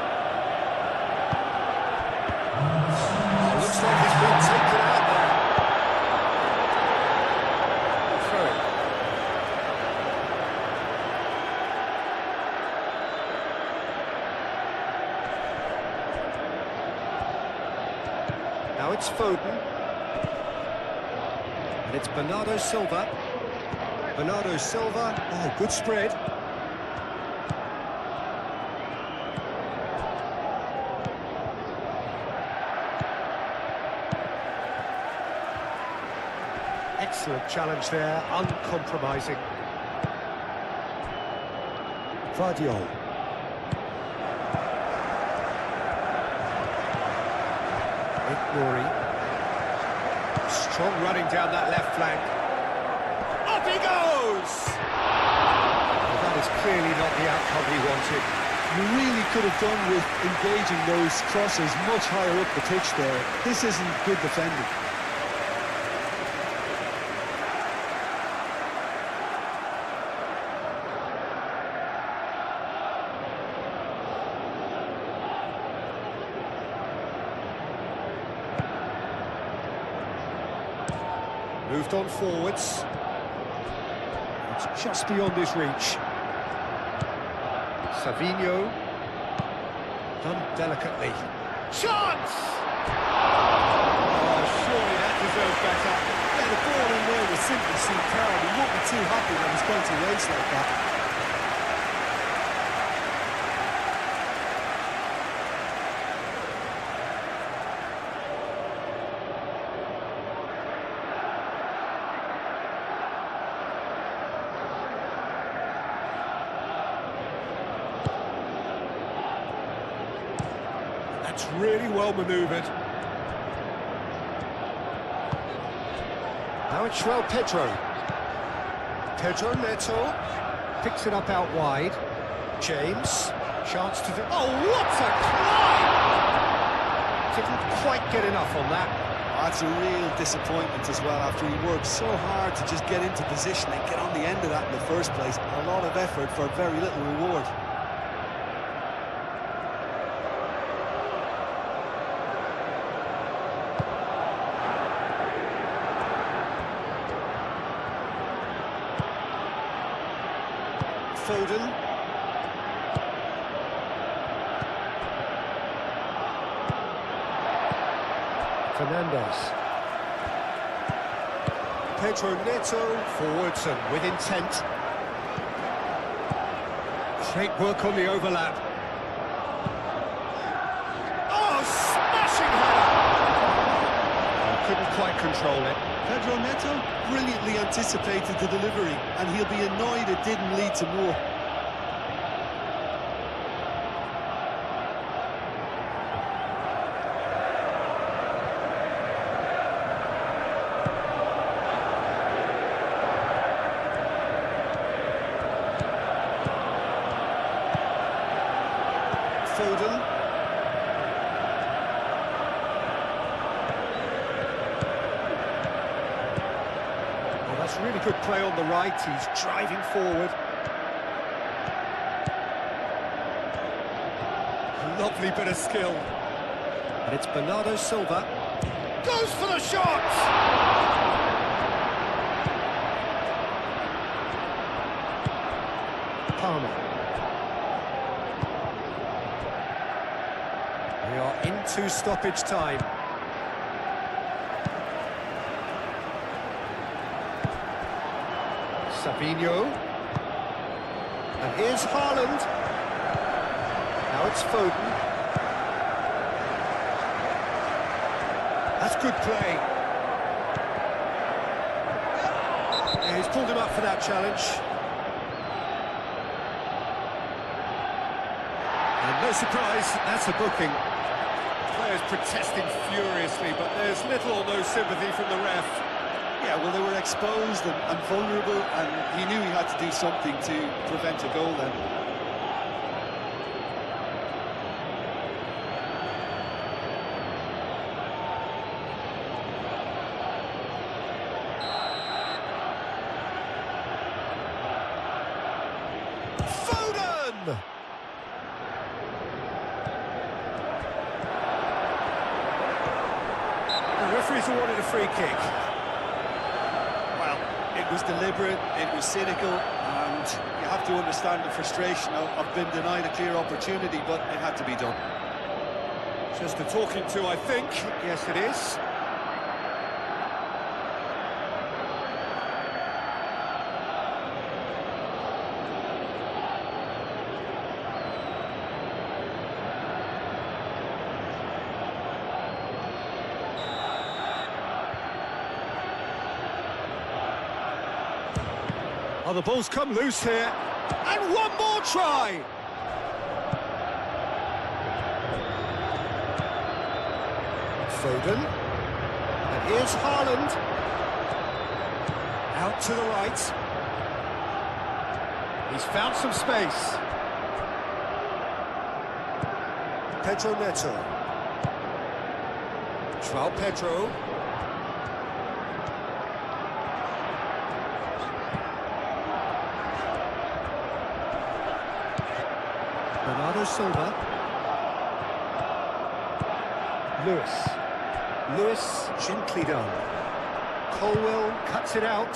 Looks like he's been taken out there. Throw it. Now it's Foden. And it's Bernardo Silva. Bernardo Silva. Oh, good spread. Excellent challenge there, uncompromising. Vardiol. Nori. Strong running down that left flank. Up he goes! Well, that is clearly not the outcome he wanted. You really could have done with engaging those crosses much higher up the pitch there. This isn't good defending. Moved on forwards. It's just beyond his reach. Savinho. Done delicately. Chance! Oh, surely that deserved better. Yeah, the ball in there was simply superb. He won't be too happy when he's going to race like that. That's really well manoeuvred. Now it's João Pedro. Pedro Neto picks it up out wide. James, chance to do... Oh, what a climb! Didn't quite get enough on that. That's a real disappointment as well, after he worked so hard to just get into position and get on the end of that in the first place. A lot of effort for very little reward. Foden. Fernandes. Pedro Neto forwards and with intent. Great work on the overlap. Oh, smashing header! Couldn't quite control it. Pedro Neto brilliantly anticipated the delivery, and he'll be annoyed it didn't lead to more. Foden. That's really good play on the right. He's driving forward. Lovely bit of skill. And it's Bernardo Silva. Goes for the shot! Palmer. We are into stoppage time. Savinho. And here's Haaland. Now it's Foden. That's good play. Yeah, he's pulled him up for that challenge. And no surprise, that's a booking. Players protesting furiously, but there's little or no sympathy from the ref. Yeah, well, they were exposed and vulnerable, and he knew he had to do something to prevent a goal then. Foden! The referee's awarded a free kick. It was deliberate, it was cynical, and you have to understand the frustration of being denied a clear opportunity, but it had to be done. Just a talking to, I think. Yes, it is. Oh, the ball's come loose here. And one more try! Foden. And here's Haaland. Out to the right. He's found some space. Pedro Neto. João Pedro. Bernardo Silva. Lewis, gently done. Colwell cuts it out.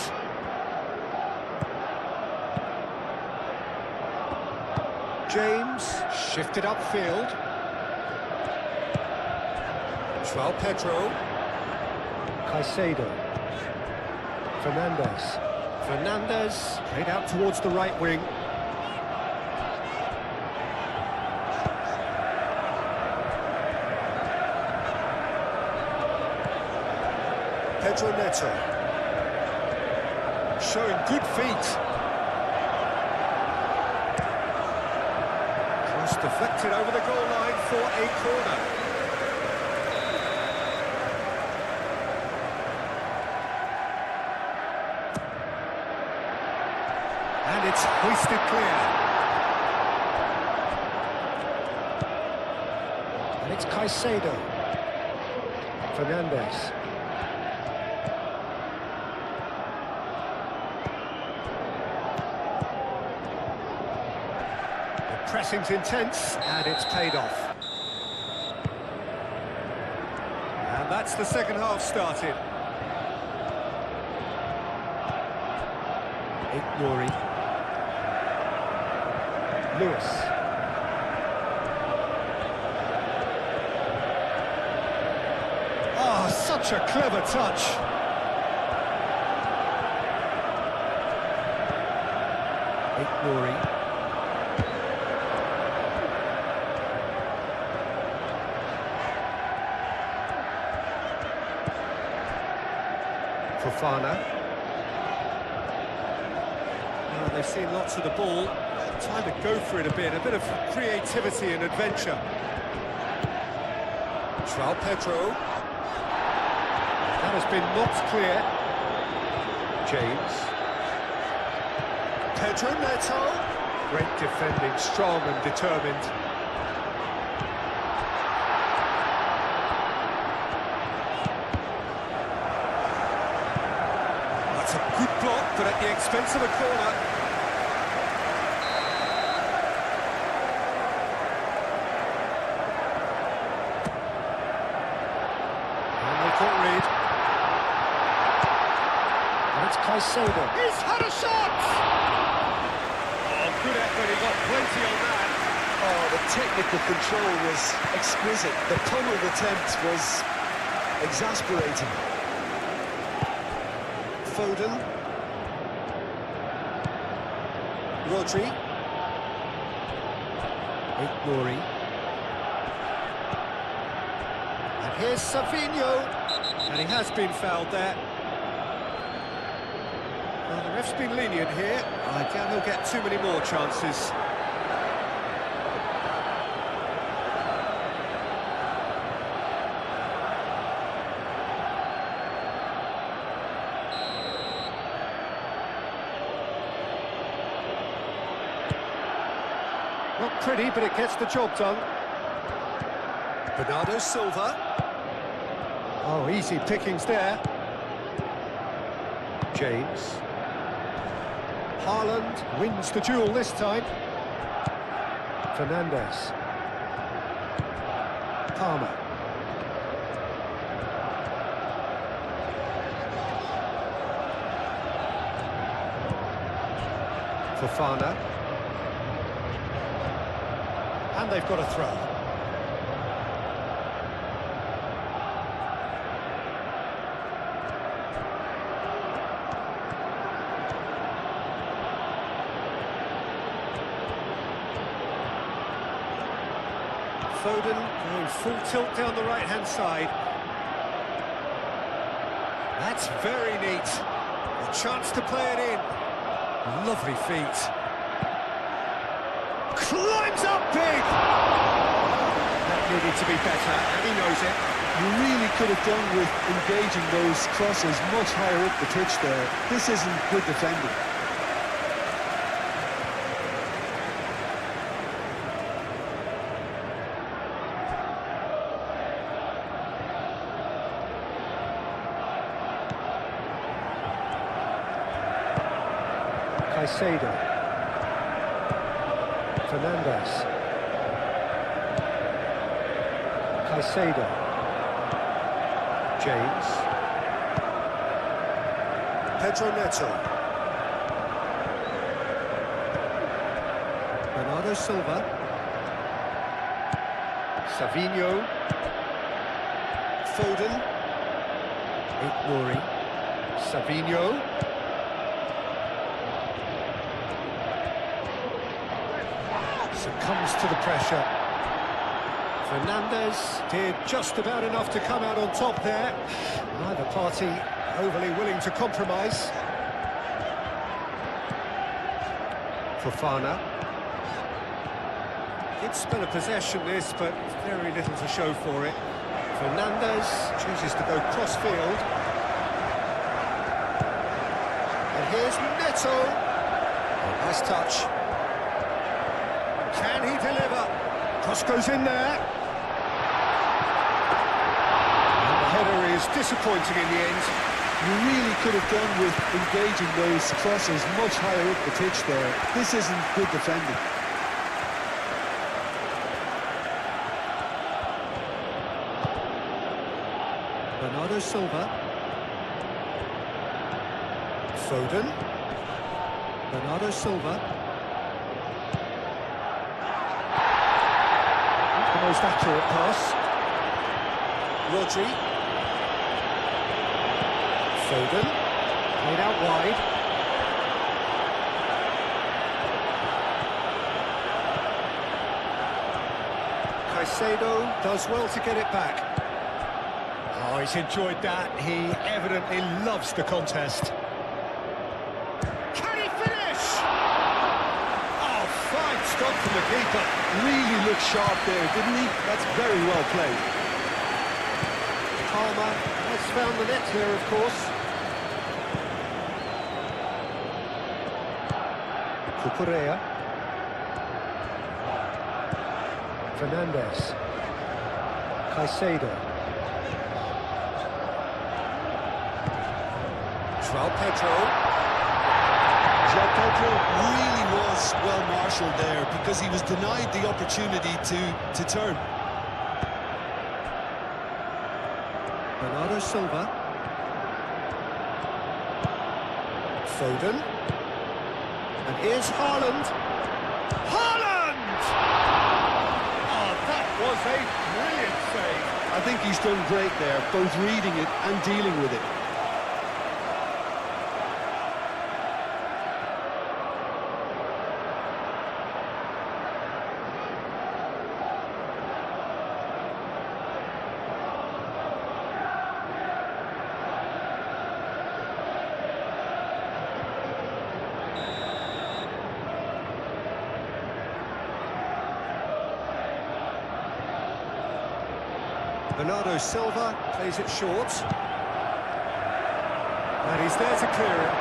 James, shifted upfield. João Pedro. Caicedo. Fernandes, played out towards the right wing. Pedro Neto, showing good feet. Cross deflected over the goal line for a corner. And it's hoisted clear. And it's Caicedo. Fernandes. Pressing's intense, and it's paid off. And that's the second half started. Nori. Lewis. Oh, such a clever touch. Nori. Fofana. Well, they've seen lots of the ball. Time to go for it a bit of creativity and adventure. João Pedro. That has been knocked clear. James. Pedro Neto. Great defending, strong and determined. That's a good block, but at the expense of a corner. Caicedo. He's had a shot! Oh, good effort, he got plenty on that. Oh, the technical control was exquisite. The pummeled attempt was exasperating. Foden. Rodri. Nori. And here's Savinho. And he has been fouled there. Well, the ref's been lenient here. I doubt he'll get too many more chances. Not pretty, but it gets the job done. Bernardo Silva. Oh, easy pickings there. James. Haaland wins the duel this time. Fernandes. Palmer. Fofana. And they've got a throw. Foden going full tilt down the right-hand side. That's very neat. A chance to play it in. Lovely feet. Climbs up big! That needed to be better, and he knows it. You really could have done with engaging those crosses much higher up the pitch there. This isn't good defending. Caicedo. Fernandes. Caicedo. James. Pedro Neto. Bernardo Silva. Savinho. Foden. Nouri. Savinho. Succumbs to the pressure. Fernandes did just about enough to come out on top there. Neither party overly willing to compromise. Fofana. Good spell of possession this, but very little to show for it. Fernandes chooses to go cross-field. And here's Neto. Oh, nice touch. Can he deliver? Cross goes in there. And the header is disappointing in the end. You really could have done with engaging those crosses much higher up the pitch there. This isn't good defending. Bernardo Silva. Foden. Bernardo Silva. Most accurate pass. Rodri. Foden. Played out wide. Caicedo does well to get it back. Oh, he's enjoyed that. He evidently loves the contest. Can he finish? Oh, fine stop from the keeper. Really looked sharp there, didn't he? That's very well played. Palmer has found the net here, of course. Cucurella. Fernandes. Caicedo. João Pedro. João Pedro really was well marshalled there because he was denied the opportunity to turn. Bernardo Silva. Foden. And here's Haaland. Haaland! Oh, that was a brilliant save. I think he's done great there, both reading it and dealing with it. Bernardo Silva plays it short. And he's there to clear it.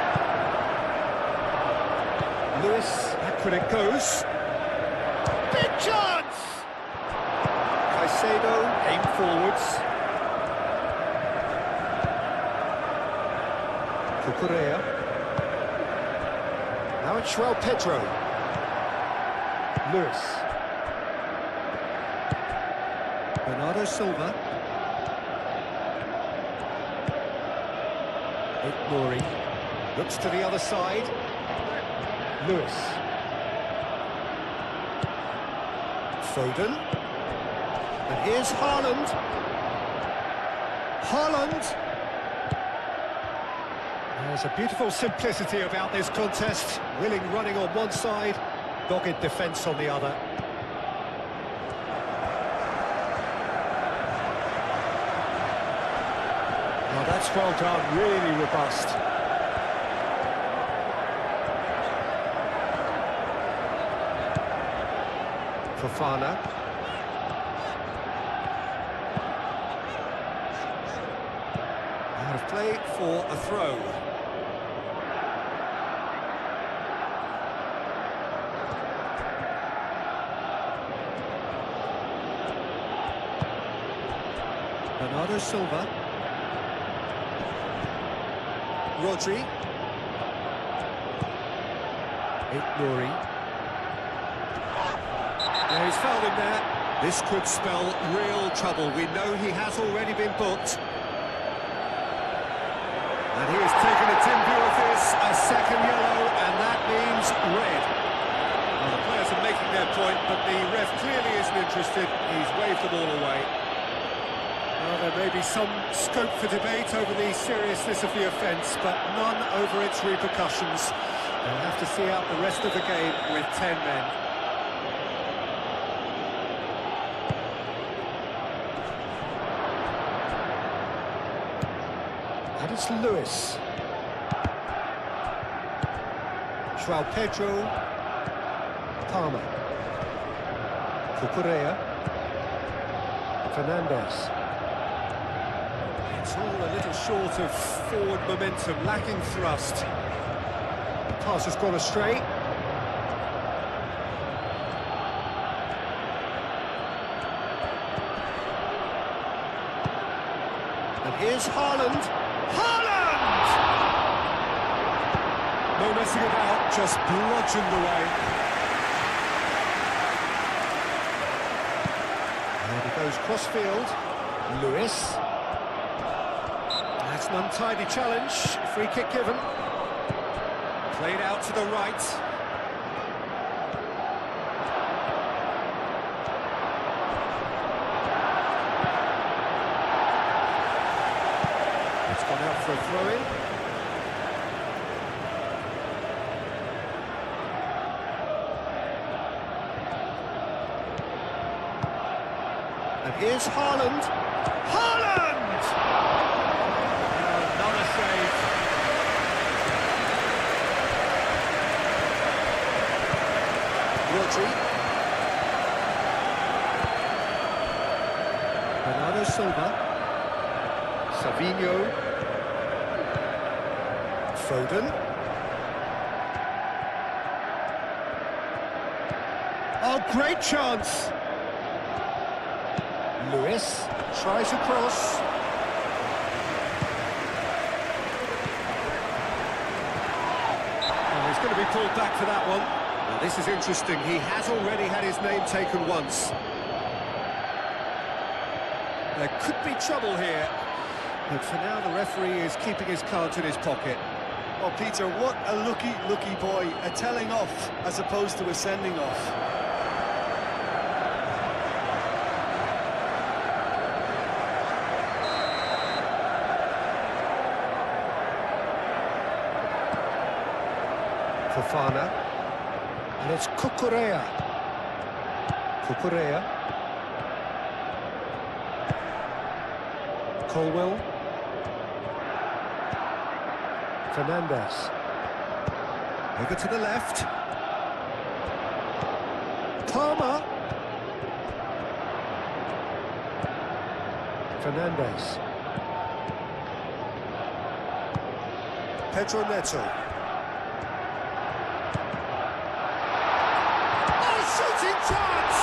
Lewis, back when it goes. Big chance! Caicedo, aim forwards. Cucurella. Now it's João Pedro. Lewis. Bernardo Silva. Nouri looks to the other side. Lewis. Foden. And here's Haaland. Haaland. There's a beautiful simplicity about this contest. Willing running on one side, dogged defence on the other. That's well done, really robust. Fofana. Out of play for a throw. Bernardo Silva. Rodri. Nouri. Yeah, he's fouled him there. This could spell real trouble. We know he has already been booked. And he has taken a dim view of this, a second yellow, and that means red. Well, the players are making their point, but the ref clearly isn't interested. He's waved them all away. Well, there may be some scope for debate over the seriousness of the offence, but none over its repercussions. They'll have to see out the rest of the game with 10 men. And it's Lewis. João Pedro. Palmer. Cucurella. Fernandes. It's all a little short of forward momentum, lacking thrust. The pass has gone astray. And here's Haaland. Haaland! No messing about, just bludgeoned away. And he goes cross-field. Lewis. That's an untidy challenge. Free kick given. Played out to the right. It's gone out for a throw-in. And here's Haaland. Haaland! Not a save. Rodri. Bernardo Silva. Savinho. Foden. Oh, great chance! Lewis tries a cross. Oh, he's going to be pulled back for that one. Now, this is interesting. He has already had his name taken once. There could be trouble here. But for now, the referee is keeping his cards in his pocket. Well, Peter, what a lucky boy. A telling off as opposed to a sending off. Fofana. And it's Cucurella. Cucurella. Colwell. Fernandes. Over to the left. Palmer. Fernandes. Pedro Neto. Oh, shooting chance!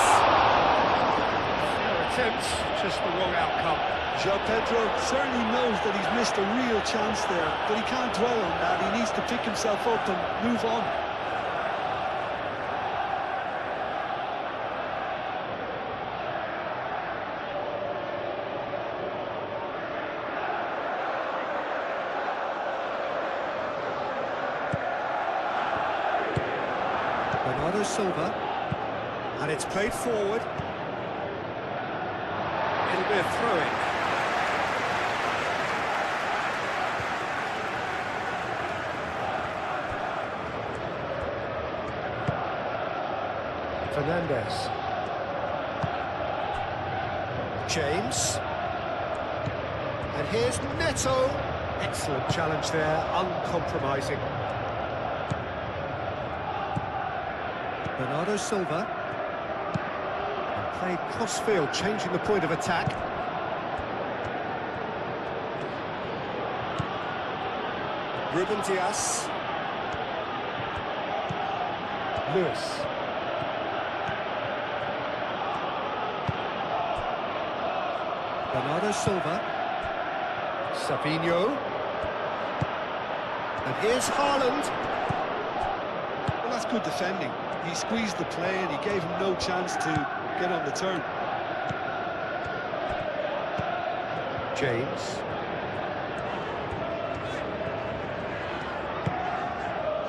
Fair attempt, just the wrong outcome. João Pedro certainly knows that he's missed a real chance there, but he can't dwell on that. He needs to pick himself up and move on. Bernardo Silva. And it's played forward. It'll be a throw-in. Fernandes. James. And here's Neto. Excellent challenge there, uncompromising. Bernardo Silva. And played cross-field, changing the point of attack. Ruben Dias. Lewis. Bernardo Silva. Savinho. And here's Haaland. Well, that's good defending. He squeezed the play and he gave him no chance to get on the turn. James.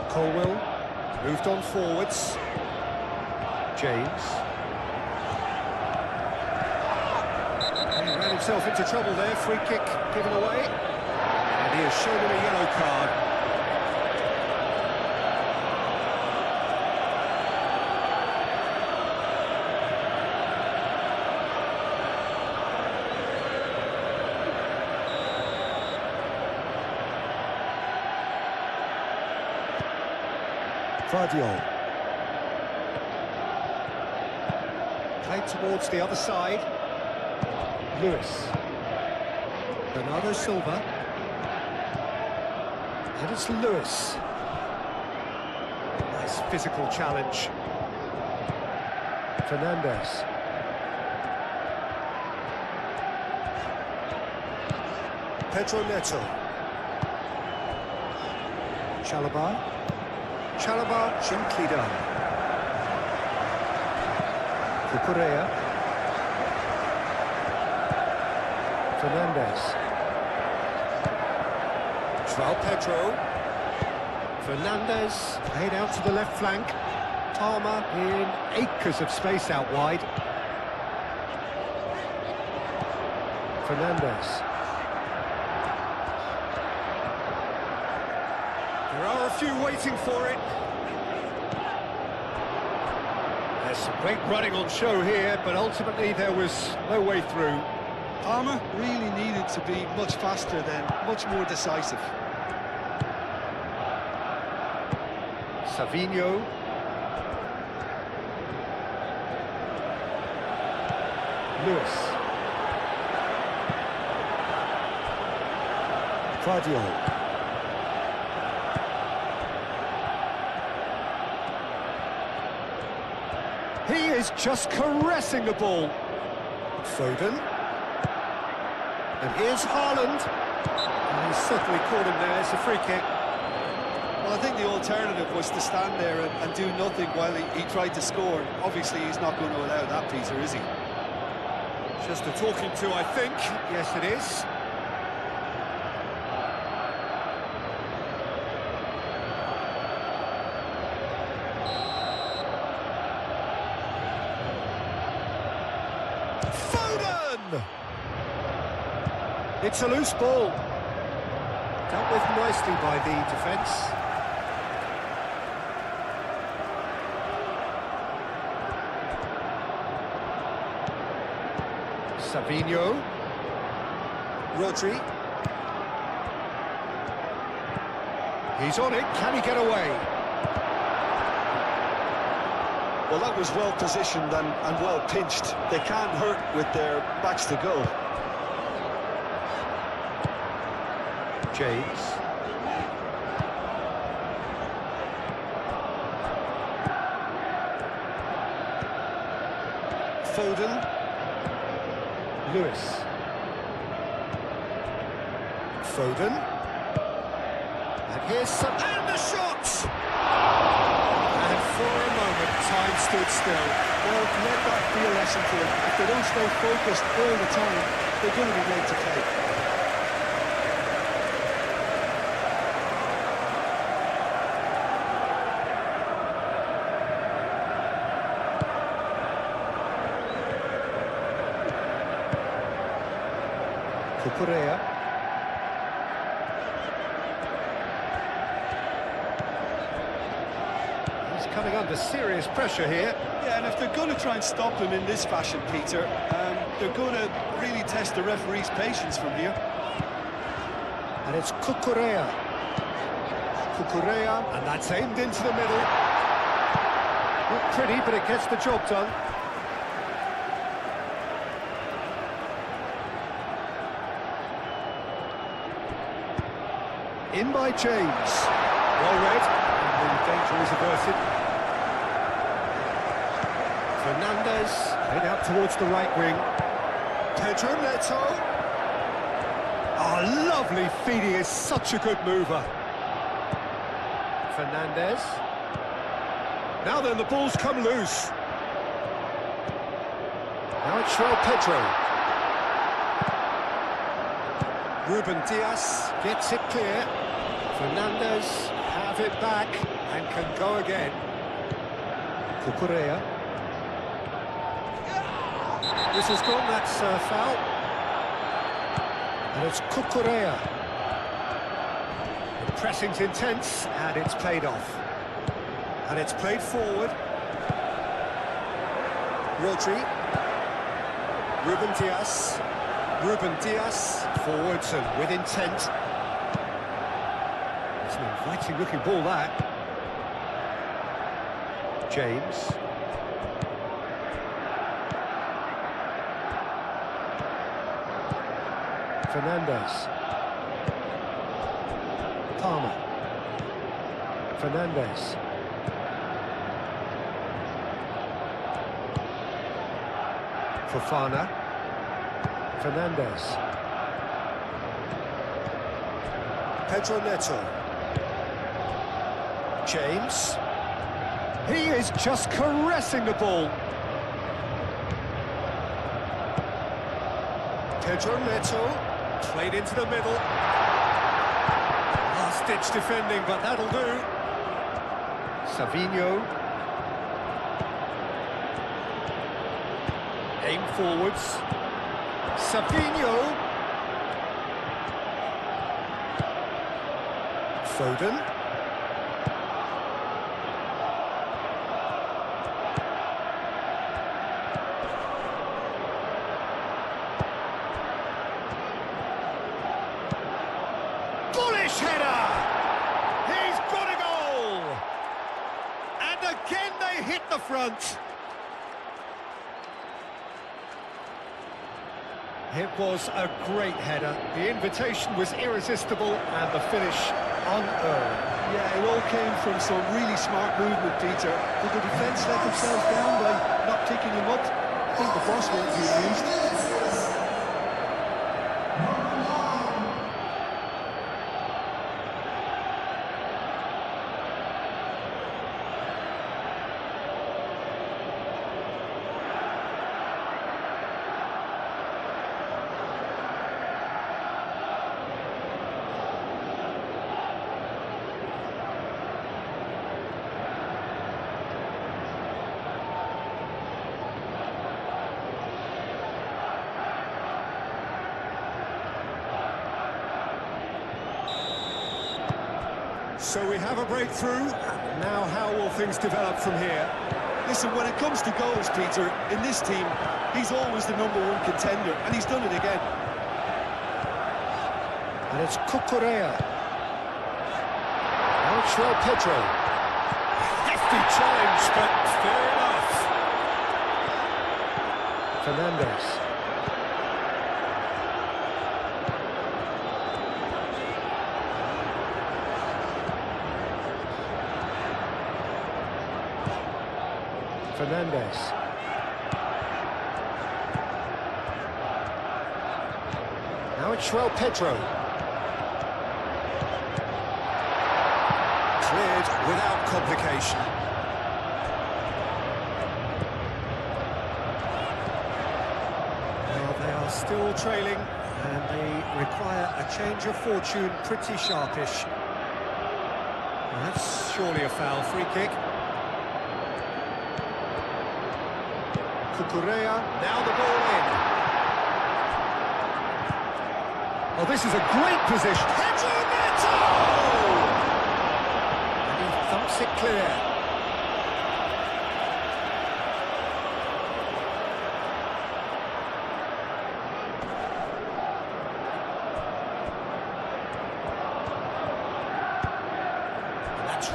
Colwell. Moved on forwards. James. He ran himself into trouble there. Free kick given away. And he has shown him a yellow card. Vardiol. Played towards the other side. Lewis. Bernardo Silva. And it's Lewis. Nice physical challenge. Fernandes. Pedro Neto. Chalobah. Chalobah, gently done. Cucurella. Fernandes. João Pedro. Fernandes, played out to the left flank. Palmer in acres of space out wide. Fernandes. There are a few waiting for it. There's some great running on show here, but ultimately there was no way through. Palmer really needed to be much faster then, much more decisive. Savinho. Lewis. Vardiol. He is just caressing the ball. Foden. And here's Haaland. And he's certainly caught him there. It's a free kick. Well, I think the alternative was to stand there and do nothing while he tried to score. Obviously, he's not going to allow that, Peter, is he? Just a talking to, I think. Yes, it is. Foden! It's a loose ball. Dealt with nicely by the defence. Savinho. Rodri. He's on it. Can he get away? Well, that was well positioned and well pinched. They can't hurt with their backs to goal. James. Foden. Lewis. Foden. And here's some... And the shot! And for a moment, time stood still. Well, let that be a lesson for them. If they don't stay focused all the time, they're going to be late to play. Cucurella. He's coming under serious pressure here. Yeah, and if they're going to try and stop him in this fashion, Peter, they're going to really test the referee's patience from here. And it's Cucurella. Cucurella, and that's aimed into the middle. Not pretty, but it gets the job done. In by James. Well read, and the danger is averted. Fernandez, head out towards the right wing. Pedro Neto. Oh, lovely feed, he is such a good mover. Fernandez. Now then, the ball's come loose. Now it's João Pedro. Ruben Dias gets it clear. Fernandez have it back and can go again. Cucurella. This has gone, that's foul. And it's Cucurella. The pressing's intense and it's played off. And it's played forward. Rodri. Ruben Dias. Ruben Dias forwards and with intent. It's an inviting looking ball, that. James. Fernandez. Palmer. Fernandez. Fofana. Fernandez. Pedro Neto. James. He is just caressing the ball. Pedro Neto. Played into the middle. Last-ditch defending, but that'll do. Savinho. Aim forwards. Savinho. Foden. Bullish header! He's got a goal! And again they hit the front. It was a great header. The invitation was irresistible and the finish unearned. Yeah, it all came from some really smart movement, Peter. Did the defence let themselves down by not picking him up? I think the boss won't be used. So we have a breakthrough. Now how will things develop from here? Listen, when it comes to goals, Peter, in this team, he's always the #1 contender, and he's done it again. And it's Cucurella. Now it's João Pedro. Hefty challenge, but fair enough. Fernandez. Fernandez. Now it's João Pedro. Cleared without complication. Well, they are still trailing, and they require a change of fortune pretty sharpish. Well, that's surely a foul. Free kick. Cucurella, now the ball in. Oh, this is a great position. Pedro Neto! And he thumps it clear.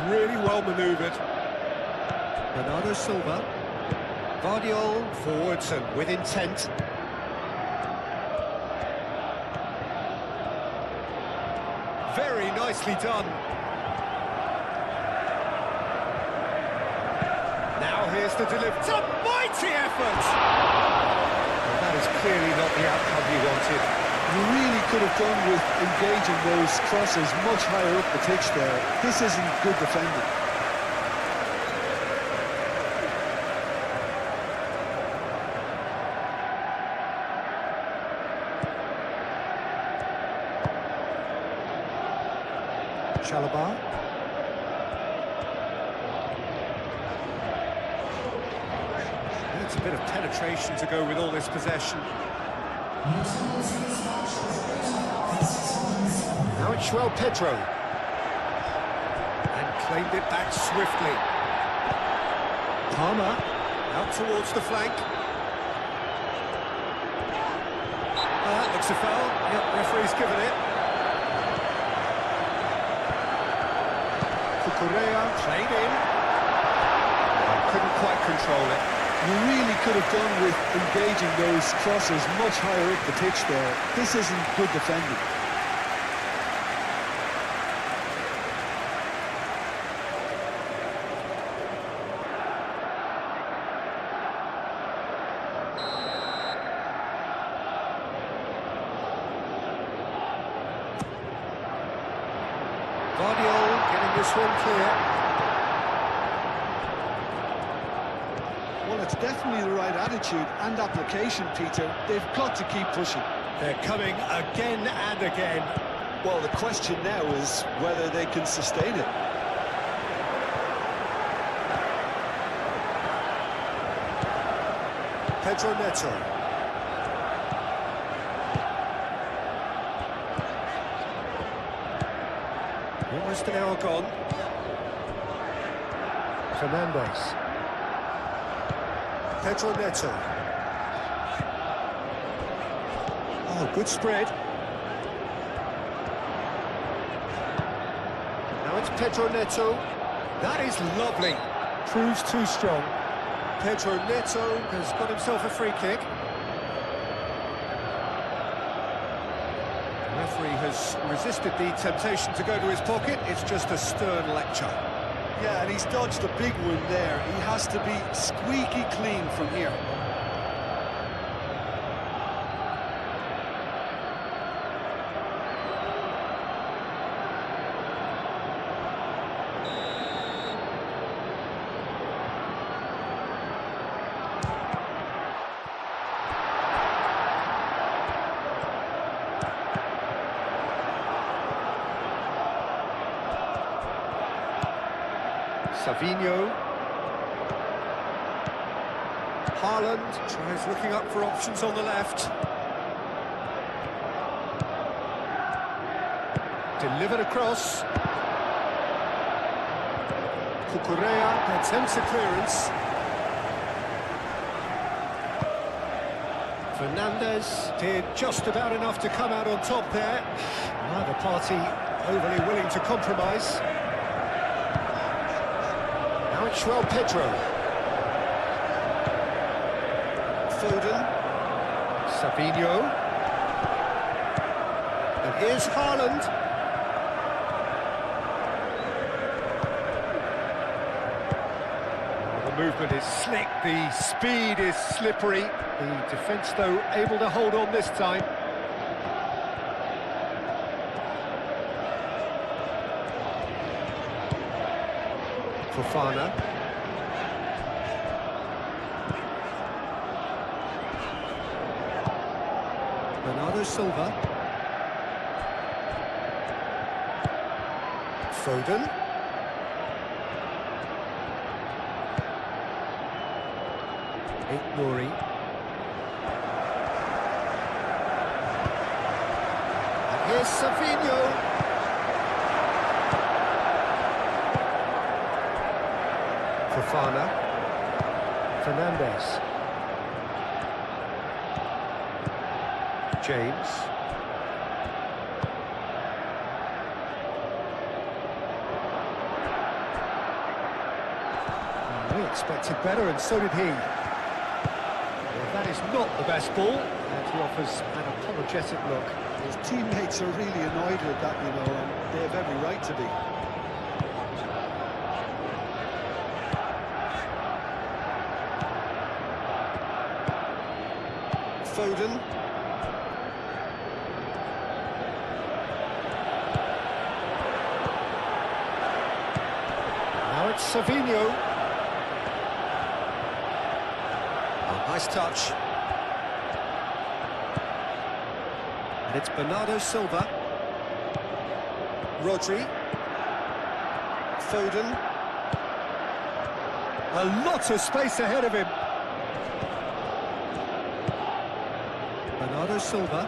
really well manoeuvred. Bernardo Silva. Guardiola forwards and with intent. Very nicely done. Now here's the delivery. It's a mighty effort! Well, that is clearly not the outcome he wanted. You really could have done with engaging those crosses much higher up the pitch there. This isn't good defending. Chalobah. It's a bit of penetration to go with all this possession. Now it's João Pedro. And claimed it back swiftly. Palmer out towards the flank. That looks a foul. Yep, referee's given it. Correa played in. Couldn't quite control it. You really could have done with engaging those crosses much higher up the pitch there. This isn't good defending. Guardiola getting this one clear. Well, it's definitely the right attitude and application, Peter. They've got to keep pushing. They're coming again and again. Well, the question now is whether they can sustain it. Pedro Neto. Almost an hour gone. Fernandes. Pedro Neto. Oh, good spread. Now it's Pedro Neto. That is lovely. Proves too strong. Pedro Neto has got himself a free kick. The referee has resisted the temptation to go to his pocket. It's just a stern lecture. Yeah, and he's dodged a big one there. He has to be squeaky clean from here. Savinho. Haaland tries looking up for options on the left. Delivered across. Cucurella attempts a clearance. Fernandes did just about enough to come out on top there. Neither party overly willing to compromise. Now it's João Pedro. Foden. Savinho. And here's Haaland. Oh, the movement is slick, the speed is slippery. The defence, though, able to hold on this time. Fofana. Bernardo Silva. Foden. Nouri. And here's Savinho. Fofana. Fernandes. James. expected better, and so did he. Well, that is not the best ball, and he offers an apologetic look. His teammates are really annoyed with that, you know, and they have every right to be. Foden. Now it's Savinho. Oh, nice touch. And it's Bernardo Silva. Rodri. Foden. A lot of space ahead of him. Bernardo Silva.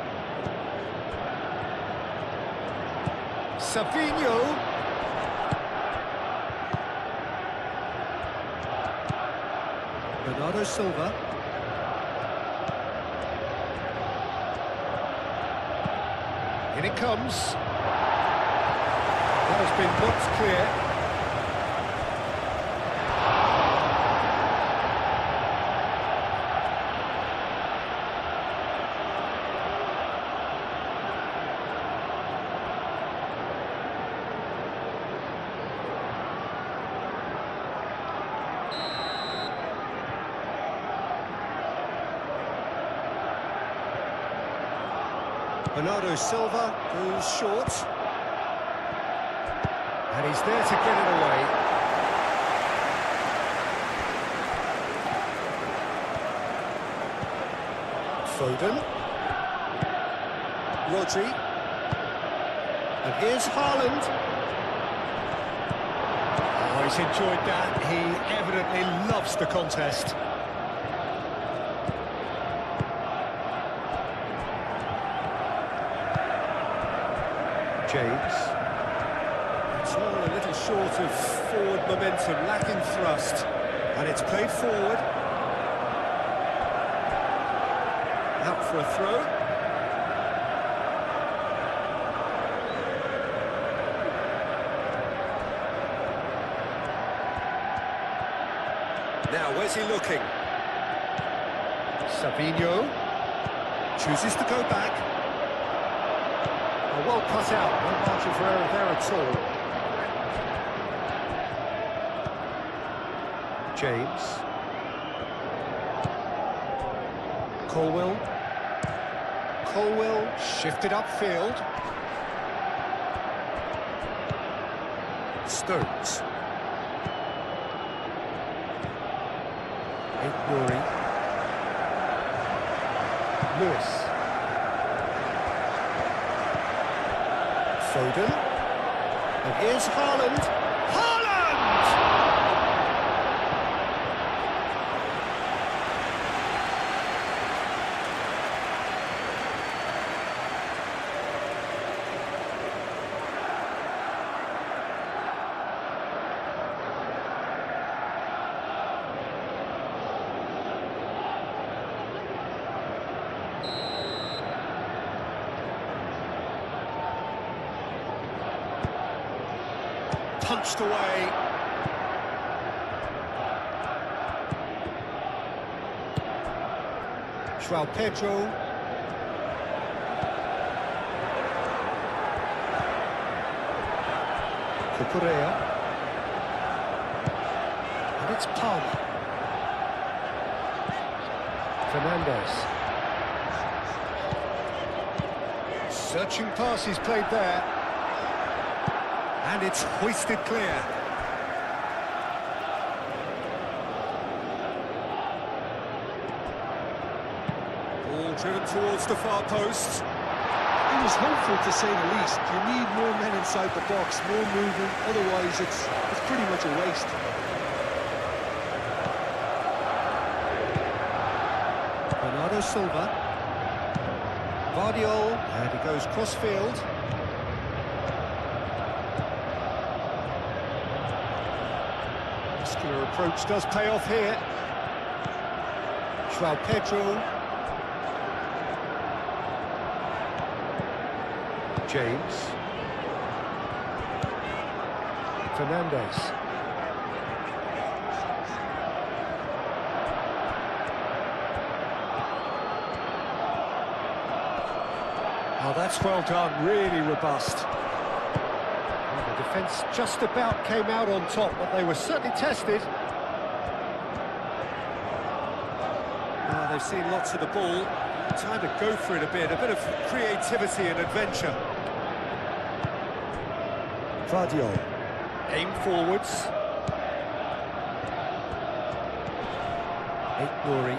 Savinho. Bernardo Silva. In it comes. That has been knocked clear. Bernardo Silva goes short. And he's there to get it away. Foden. Rodri. And here's Haaland. Oh, he's enjoyed that. He evidently loves the contest. James. It's all a little short of forward momentum, lacking thrust. And it's played forward. Out for a throw. Now, where's he looking? Savinho chooses to go back. Well cut out, no margin for error there at all. James. Colwell shifted upfield. Stones. Nuri. Lewis. Foden. And here's Haaland. Haaland! Punched away. João Pedro. Cucurella. And it's Palmer. Fernandes. Searching pass is played there. And it's hoisted clear. Ball driven towards the far post. He was hopeful, to say the least. You need more men inside the box, more movement, otherwise it's pretty much a waste. Bernardo Silva. Vardiol, and he goes cross-field. Muscular approach does pay off here. João Pedro. James. Fernandes. Oh, that's well done, really robust. Well, the defence just about came out on top, but they were certainly tested. They've seen lots of the ball. Time to go for it a bit of creativity and adventure. Vardio. Aim forwards. Nouri.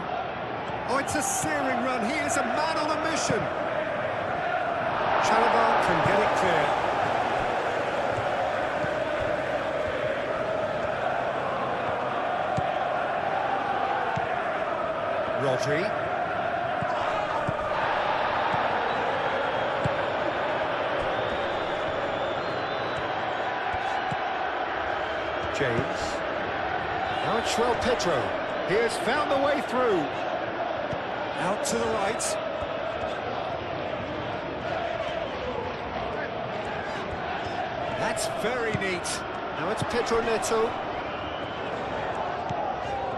Oh, it's a searing run. He is a man on a mission. Chalobah can get it clear. Rodri. James. Now it's Pedro. He has found the way through. Out to the right. That's very neat. Now it's Pedro Neto.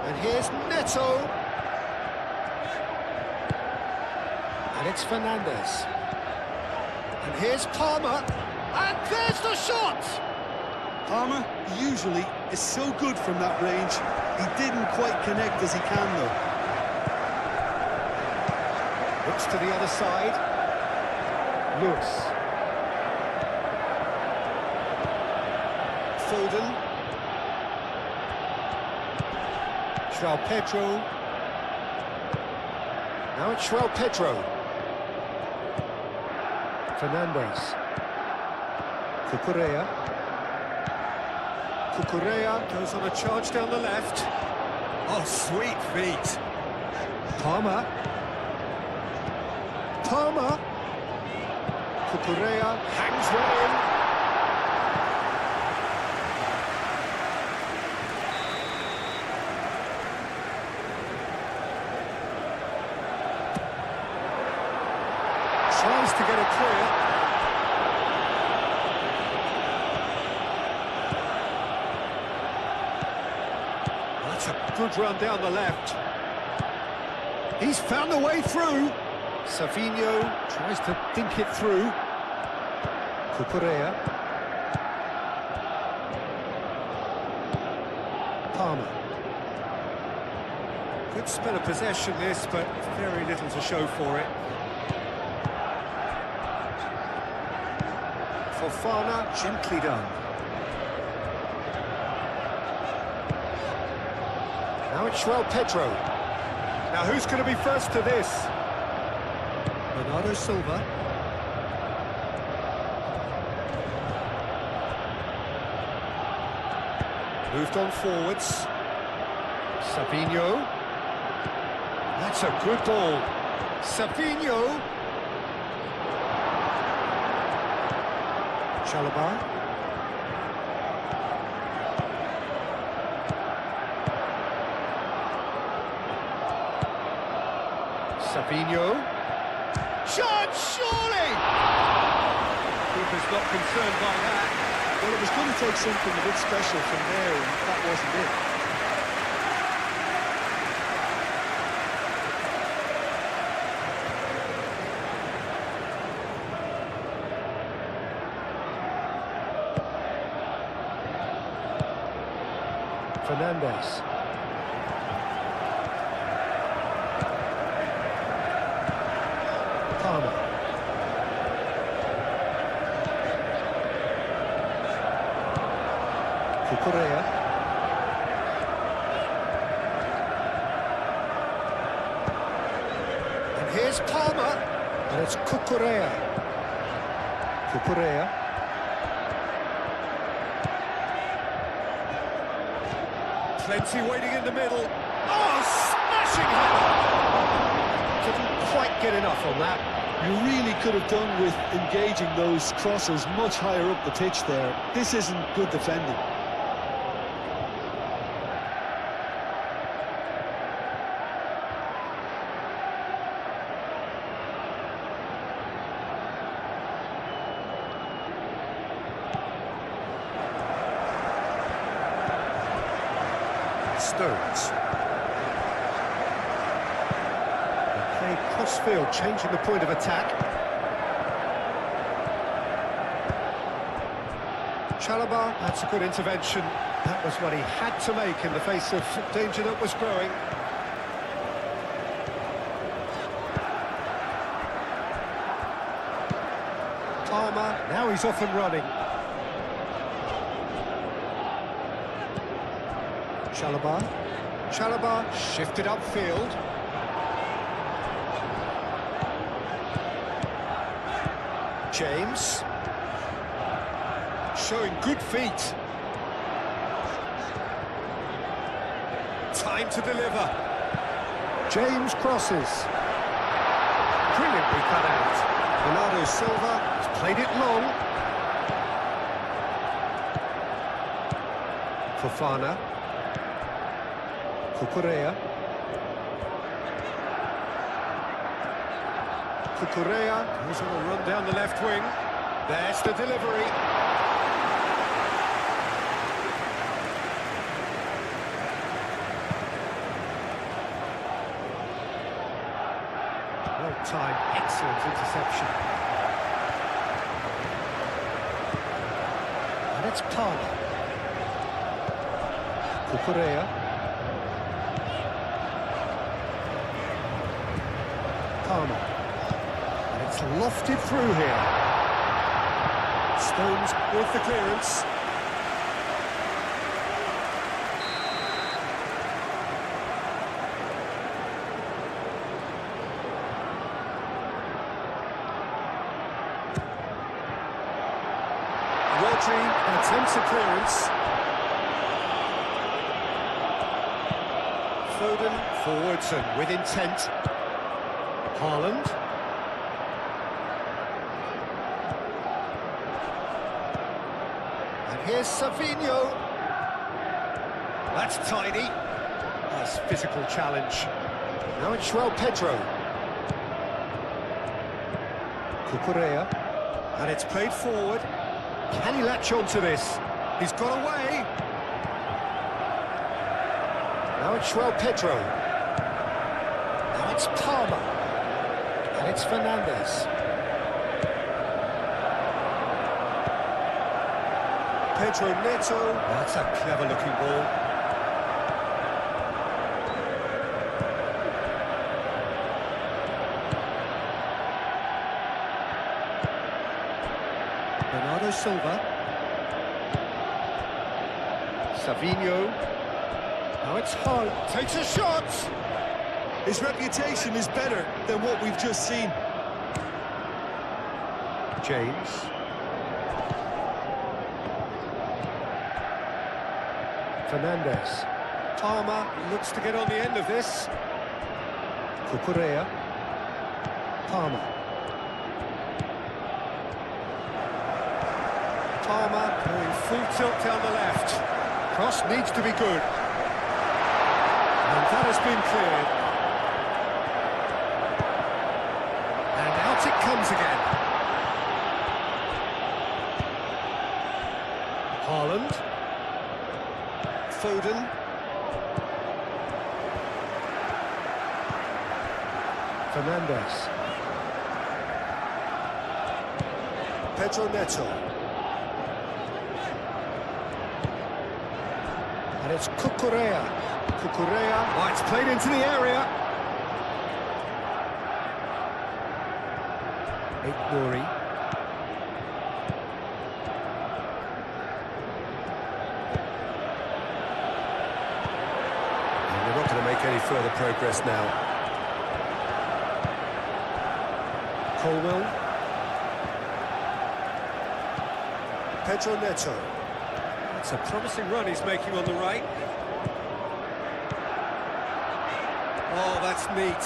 And here's Neto. And it's Fernandes. And here's Palmer. And there's the shot! Palmer usually is so good from that range. He didn't quite connect as he can, though. Looks to the other side. Lewis. Foden. João Pedro. Now it's João Pedro. Fernandes. Cucurella. Cucurella goes on a charge down the left. Oh, sweet feet. Palmer. Palmer. Cucurella hangs one in. Tries to get it clear. That's a good run down the left. He's found the way through. Savinho tries to think it through. Cucurella. Palmer. Good spell of possession this, but very little to show for it. Fofana, gently done. Now it's João Pedro. Now who's going to be first to this? Bernardo Silva. Moved on forwards. Savinho. That's a good ball. Savinho. Chalobah. Savinho. Shot, surely! Keeper's not concerned by that. Well, it was going to take something a bit special from there, and that wasn't it. Fernandes. Palmer. Cucurella. And here's Palmer. And it's Cucurella. Cucurella. Plenty waiting in the middle. Oh, smashing header! Couldn't quite get enough on that. You really could have done with engaging those crosses much higher up the pitch there. This isn't good defending. Stones. They play cross-field, changing the point of attack. Chalobah, that's a good intervention. That was what he had to make in the face of danger that was growing. Palmer, now he's off and running. Chalobah shifted upfield. James. Showing good feet. Time to deliver. James crosses. Brilliantly cut out. Bernardo Silva has played it long. Fofana. Cucurella. Goes on a run down the left wing. There's the delivery. Well timed, excellent interception. And it's Palmer. Cucurella. Palmer. And it's lofted through here. Stones with the clearance. Rodri attempts a clearance. Foden forwards and with intent. Haaland. And here's Savinho. That's tidy. Nice physical challenge. Now it's João Pedro. Cucurella. And it's played forward. Can he latch on to this? He's got away. Now it's João Pedro. Now it's Palmer. And it's Fernandes. Pedro Neto. That's a clever-looking ball. Bernardo Silva. Savinho. Now it's Haaland. Takes a shot. His reputation is better than what we've just seen. James. Fernandes. Palmer looks to get on the end of this. Cucurella. Palmer. Palmer going full tilt down the left. Cross needs to be good. And that has been cleared. And out it comes again. Haaland. Foden. Fernandes. Pedro Neto. And it's Cucurella. Oh, it's played into the area. Nouri. And we're not going to make any further progress now. Colwell. Pedro Neto. It's a promising run he's making on the right. Oh, that's neat.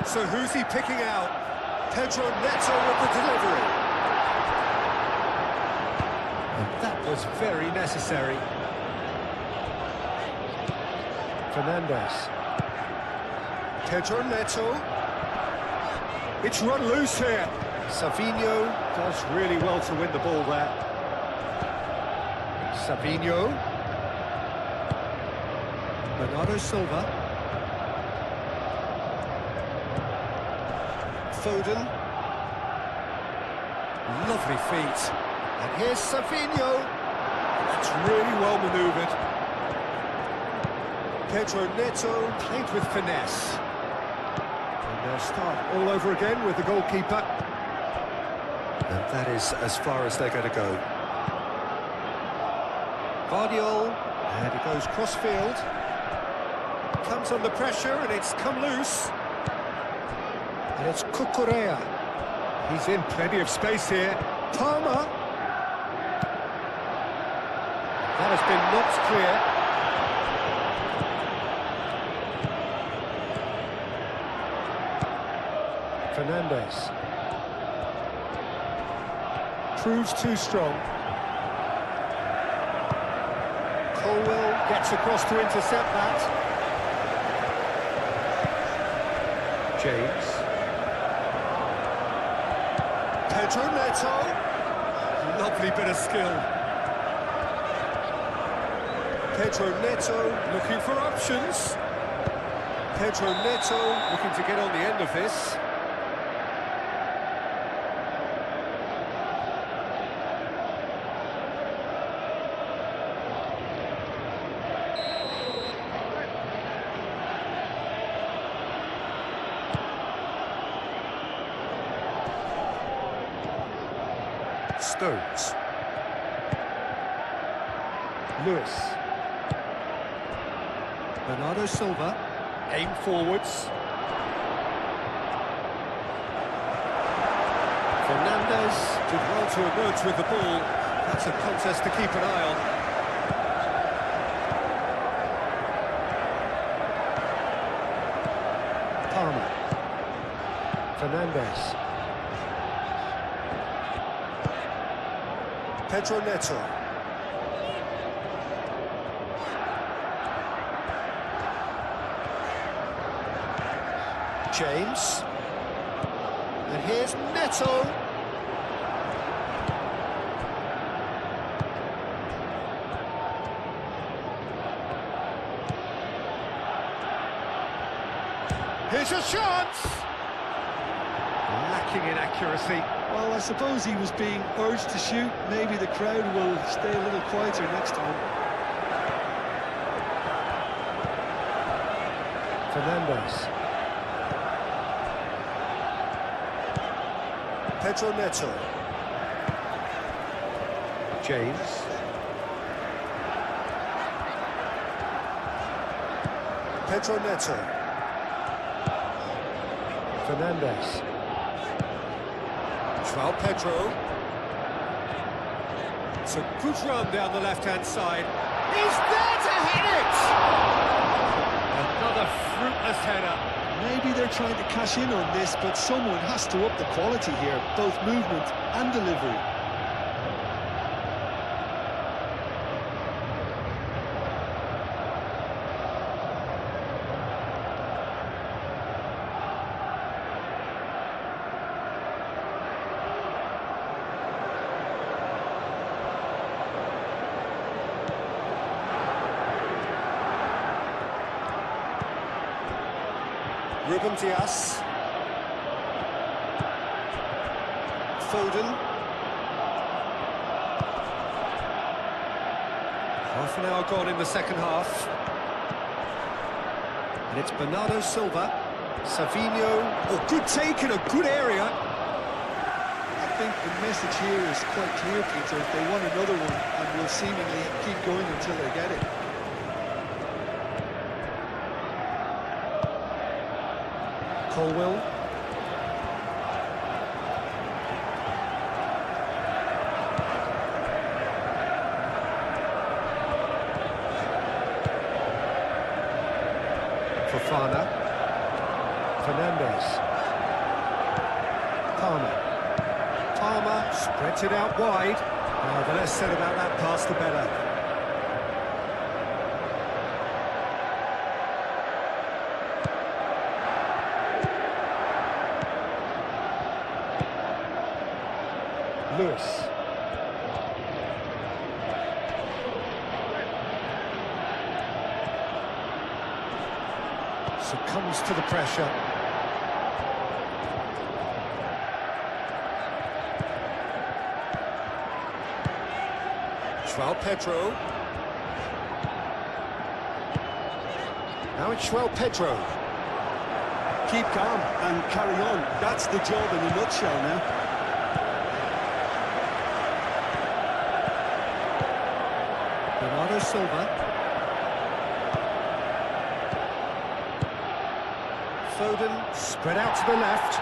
So who's he picking out? Pedro Neto with the delivery. And that was very necessary. Fernandes. Pedro Neto. It's run loose here. Savinho does really well to win the ball there. Savinho. Bernardo Silva. Foden. Lovely feet. And here's Savinho. That's really well manoeuvred. Pedro Neto played with finesse. And they'll start all over again with the goalkeeper. And that is as far as they're going to go. Guardiola, and it goes cross-field. Comes under pressure, and it's come loose. And it's Cucurella. He's in plenty of space here. Palmer. That has been knocked clear. Fernandes. Proves too strong. Colwell gets across to intercept that. James. Pedro Neto. Lovely bit of skill. Pedro Neto looking for options. Pedro Neto looking to get on the end of this. Stones. Lewis. Bernardo Silva. Aim forwards. Fernandes did well to emerge with the ball. That's a contest to keep an eye on. Palmer. Fernandes. Pedro Neto. James. And here's Neto. Here's a shot! Lacking in accuracy. Well, I suppose he was being urged to shoot. Maybe the crowd will stay a little quieter next time. Fernandes. Pedro Neto. James. Pedro Neto. Fernandes. João Pedro. It's a good run down the left-hand side. He's there to hit it! Another fruitless header. Maybe they're trying to cash in on this, but someone has to up the quality here, both movement and delivery. Ruben Dias. Foden. Half an hour gone in the second half. And it's Bernardo Silva. Savinho. Oh, good take in a good area. I think the message here is quite clear, Peter. They want another one and will seemingly keep going until they get it. Colwell. Fofana. Fernandes. Palmer spreads it out wide. The less said about that pass, the better. Lewis. Succumbs to the pressure. João Pedro. Now it's João Pedro. Keep calm and carry on. That's the job in a nutshell now. Bernardo Silva. Foden spread out to the left.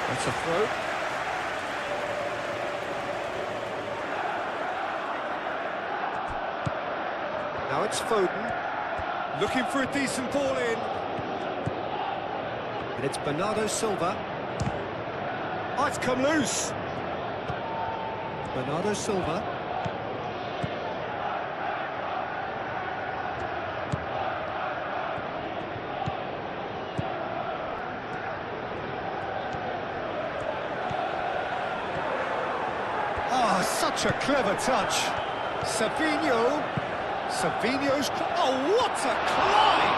That's a throw. Now it's Foden. Looking for a decent ball in. And it's Bernardo Silva. Oh, it's come loose. Bernardo Silva. Oh, such a clever touch. Savinho. Savinho's... Oh, what a climb!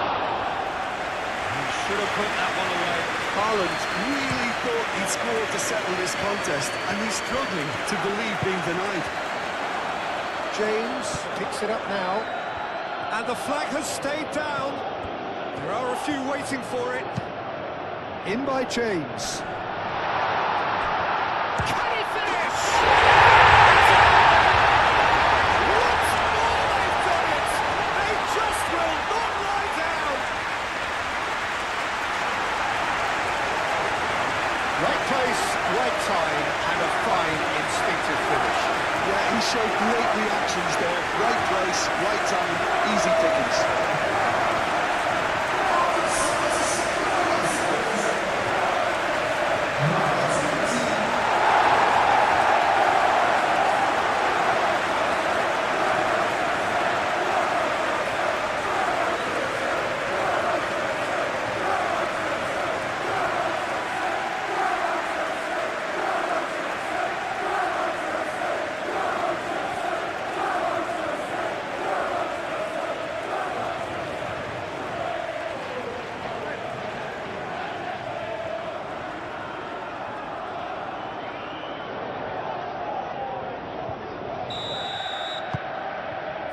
He should have put that one away. Haaland really thought he'd scored to settle this contest, and he's struggling to believe being denied. James picks it up now. And the flag has stayed down. There are a few waiting for it. In by James. Can he finish? Once more they've done it. They just will not lie down. Right place, right time, and a fine instinctive finish. Yeah, he showed great reactions there. Right place, right time, easy pickings.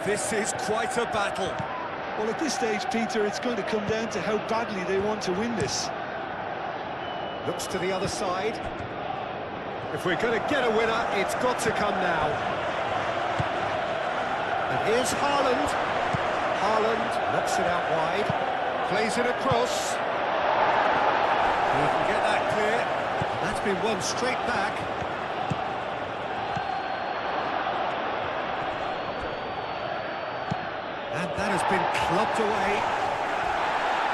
This is quite a battle. Well, at this stage, Peter, it's going to come down to how badly they want to win this. Looks to the other side. If we're going to get a winner, it's got to come now. And here's Haaland. Haaland knocks it out wide. Plays it across. He can get that clear. That's been won straight back. And that has been clubbed away.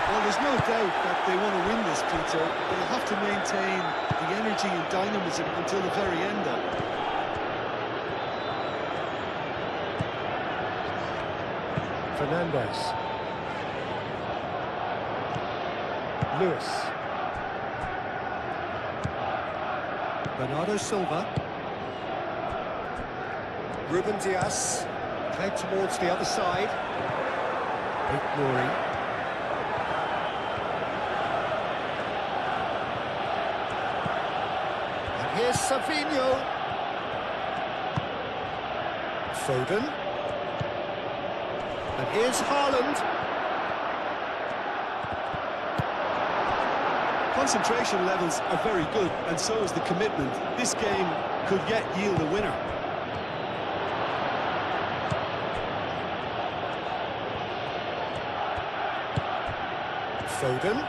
Well, there's no doubt that they want to win this, Peter. They'll have to maintain the energy and dynamism until the very end, though. Fernandes. Lewis. Bernardo Silva. Ruben Dias. Played towards the other side. Glory. And here's Savinho. Foden. And here's Haaland. Concentration levels are very good, and so is the commitment. This game could yet yield a winner. Foden.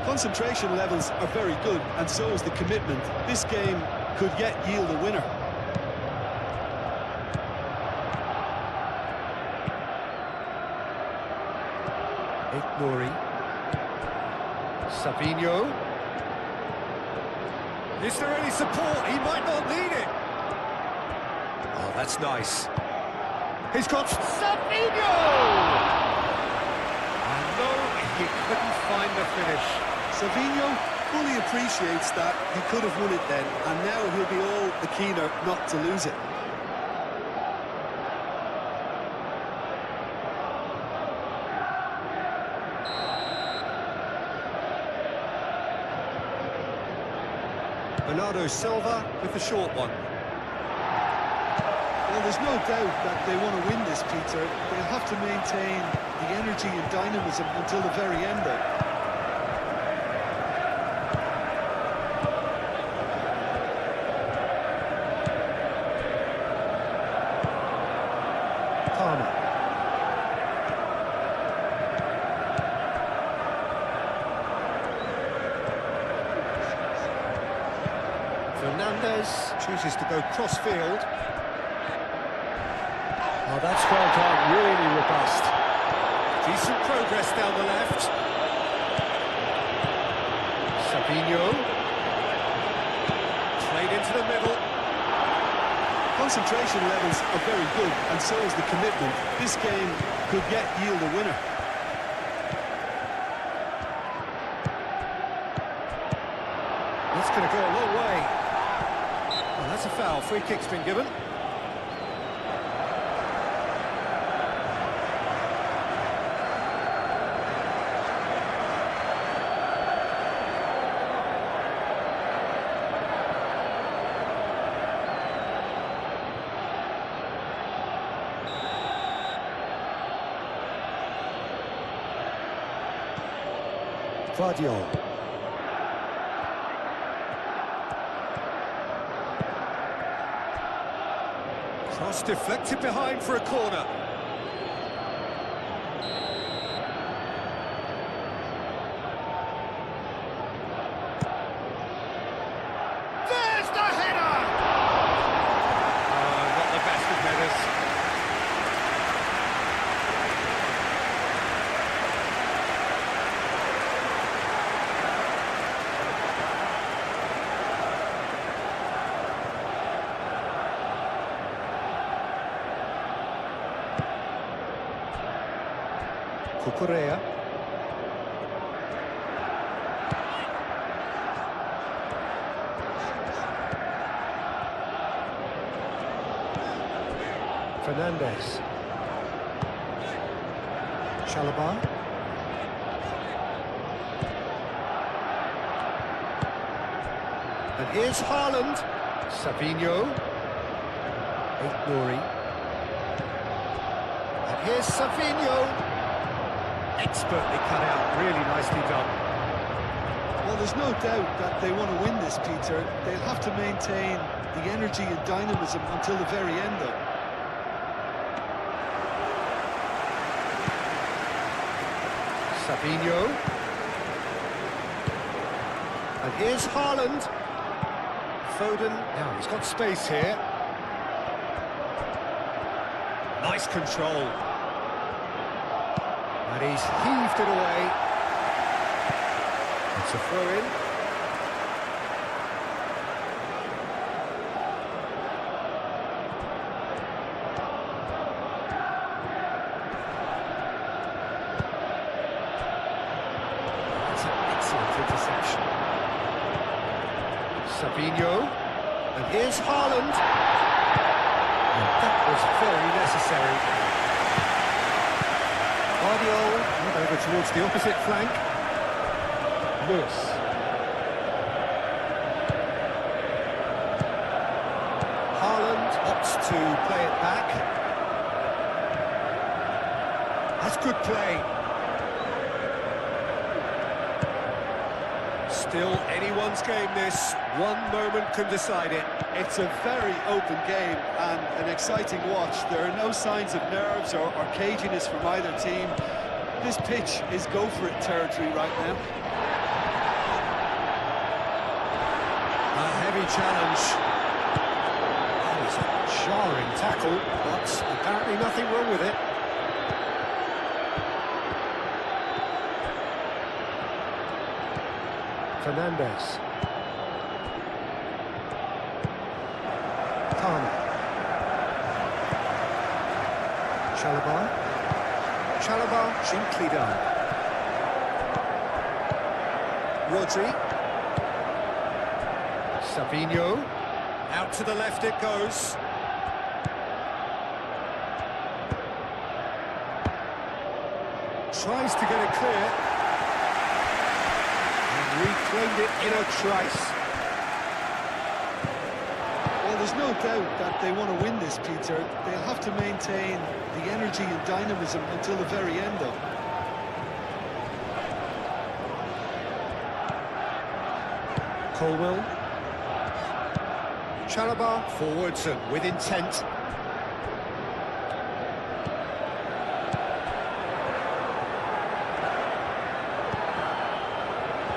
Concentration levels are very good, and so is the commitment. This game could yet yield a winner. Glory. Savinho. Is there any support? He might not need it. Oh, that's nice. He's got Savinho! And no, he couldn't find the finish. Savinho fully appreciates that he could have won it then, and now he'll be all the keener not to lose it. Bernardo Silva with the short one. Well, there's no doubt that they want to win this, Peter. They'll have to maintain the energy and dynamism until the very end there. Fernandez chooses to go cross-field. Oh, that's well done, really robust. Decent progress down the left. Sabinho. Played into the middle. Concentration levels are very good, and so is the commitment. This game could yet yield a winner. That's going to go a long way. Well, that's a foul. Free kick's been given. Guardiola. Cross deflected behind for a corner. There's the header! Oh, not the best of headers. Cucurella. Fernandez. Chalobah. And here's Haaland. Sabinho. Nouri. And here's Sabinho. Expertly cut out, really nicely done. Well, there's no doubt that they want to win this, Peter. They'll have to maintain the energy and dynamism until the very end, though. Sabinho. And here's Haaland. Foden. Now, he's got space here. Nice control. And he's heaved it away. It's a throw-in. That's an excellent interception. Sabinho. And here's Haaland. And that was very necessary. Guardiola over towards the opposite flank. Lewis. Haaland opts to play it back. That's good play. Still anyone's game, this. One moment can decide it. It's a very open game and an exciting watch. There are no signs of nerves or caginess from either team. This pitch is go-for-it territory right now. A heavy challenge. That was a jarring tackle, but apparently nothing wrong with it. Fernandez. Chalobah. Chalobah, gently done. Rodri. Sabinho. Out to the left it goes. Tries to get it clear. And reclaimed it in a trice. there's no doubt that they want to win this, Peter. They'll have to maintain the energy and dynamism until the very end, though. Colwell. Chalobah forwards and with intent.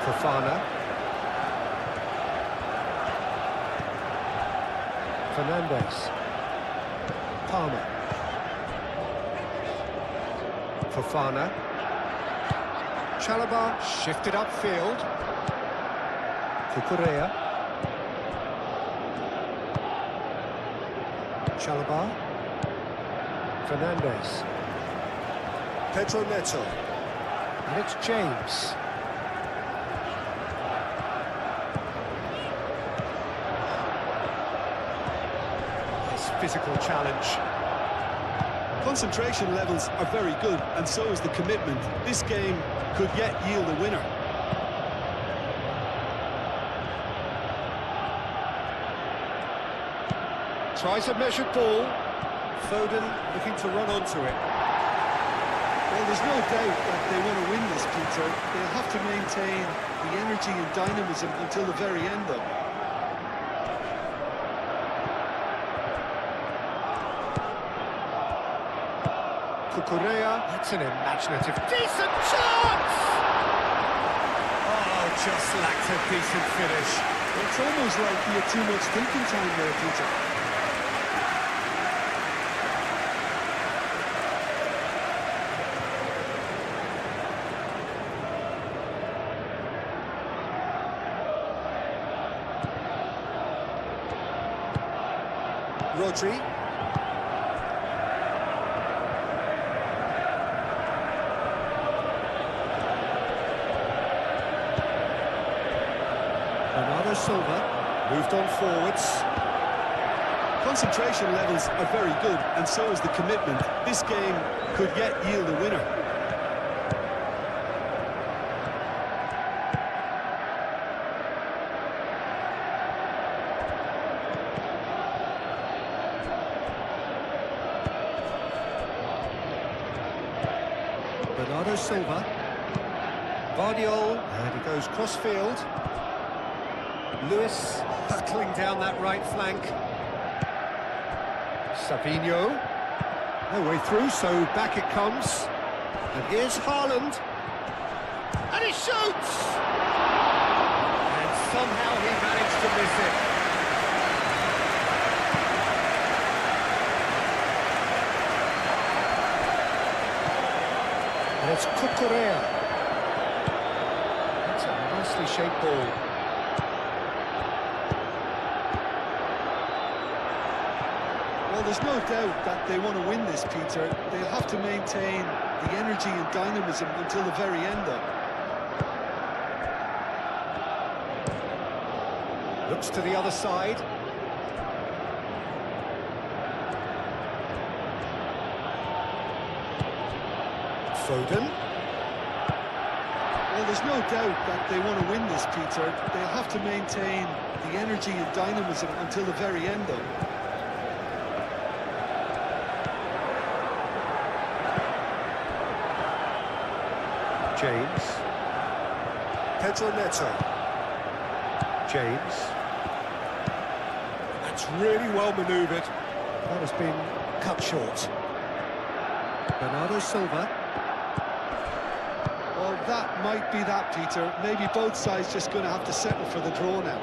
Fofana. Fernandez. Palmer. Fofana. Chalobah shifted upfield. Cucurella. Chalobah. Fernandez. Pedro Neto. And it's James. Nice physical challenge. Concentration levels are very good, and so is the commitment. This game could yet yield a winner. Tries a measured ball. Foden looking to run onto it. Well, there's no doubt that they want to win this, Peter. They'll have to maintain the energy and dynamism until the very end, though. Cucurella. That's an imaginative, decent chance! Oh, just lacked a decent finish. It's almost like he had too much thinking time there, Peter. Rodri. Bernardo Silva moved on forwards. Concentration levels are very good, and so is the commitment. This game could yet yield a winner. Bernardo Silva. Vardiol, and he goes cross-field. Lewis battling down that right flank. Savinho. No way through, so back it comes. And here's Haaland. And he shoots! And somehow he managed to miss it. And it's Cucurella. That's a nicely shaped ball. Well, there's no doubt that they want to win this, Peter. They'll have to maintain the energy and dynamism until the very end, though. Looks to the other side. Foden. Well, there's no doubt that they want to win this, Peter. They'll have to maintain the energy and dynamism until the very end, though. James. Pedro Neto. James. That's really well manoeuvred. That has been cut short. Bernardo Silva. Well, that might be that, Peter. Maybe both sides just going to have to settle for the draw now.